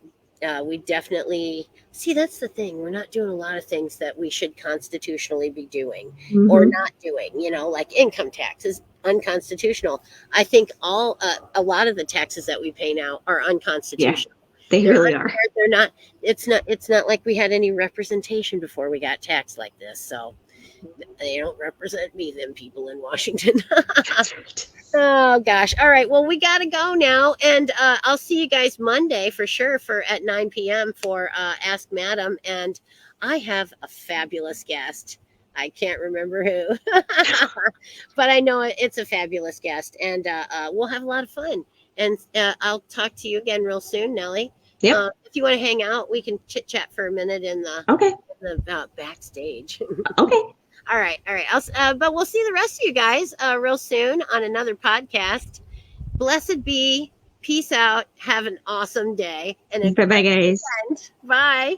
Speaker 1: we definitely see that's the thing. We're not doing a lot of things that we should constitutionally be doing or
Speaker 2: Mm-hmm.
Speaker 1: not doing, like income tax is unconstitutional. I think a lot of the taxes that we pay now are
Speaker 2: Yeah,
Speaker 1: unconstitutional.
Speaker 2: they
Speaker 1: They're
Speaker 2: really are.
Speaker 1: unfair. They're not. It's not like we had any representation before we got taxed like this. So they don't represent me, them people in Washington.
Speaker 2: That's right.
Speaker 1: Oh gosh. All right. Well, we got to go now, and I'll see you guys Monday for sure for at 9 p.m. for Ask Madam, and I have a fabulous guest. I can't remember who, but I know it's a fabulous guest, and we'll have a lot of fun. And I'll talk to you again real soon, Nellie.
Speaker 2: Yep.
Speaker 1: If you want to hang out, we can chit chat for a minute
Speaker 2: Okay.
Speaker 1: in the backstage.
Speaker 2: Okay.
Speaker 1: All right, all right. But we'll see the rest of you guys real soon on another podcast. Blessed be. Peace out. Have an awesome day and a
Speaker 2: Bye bye, guys.
Speaker 1: friend. Bye.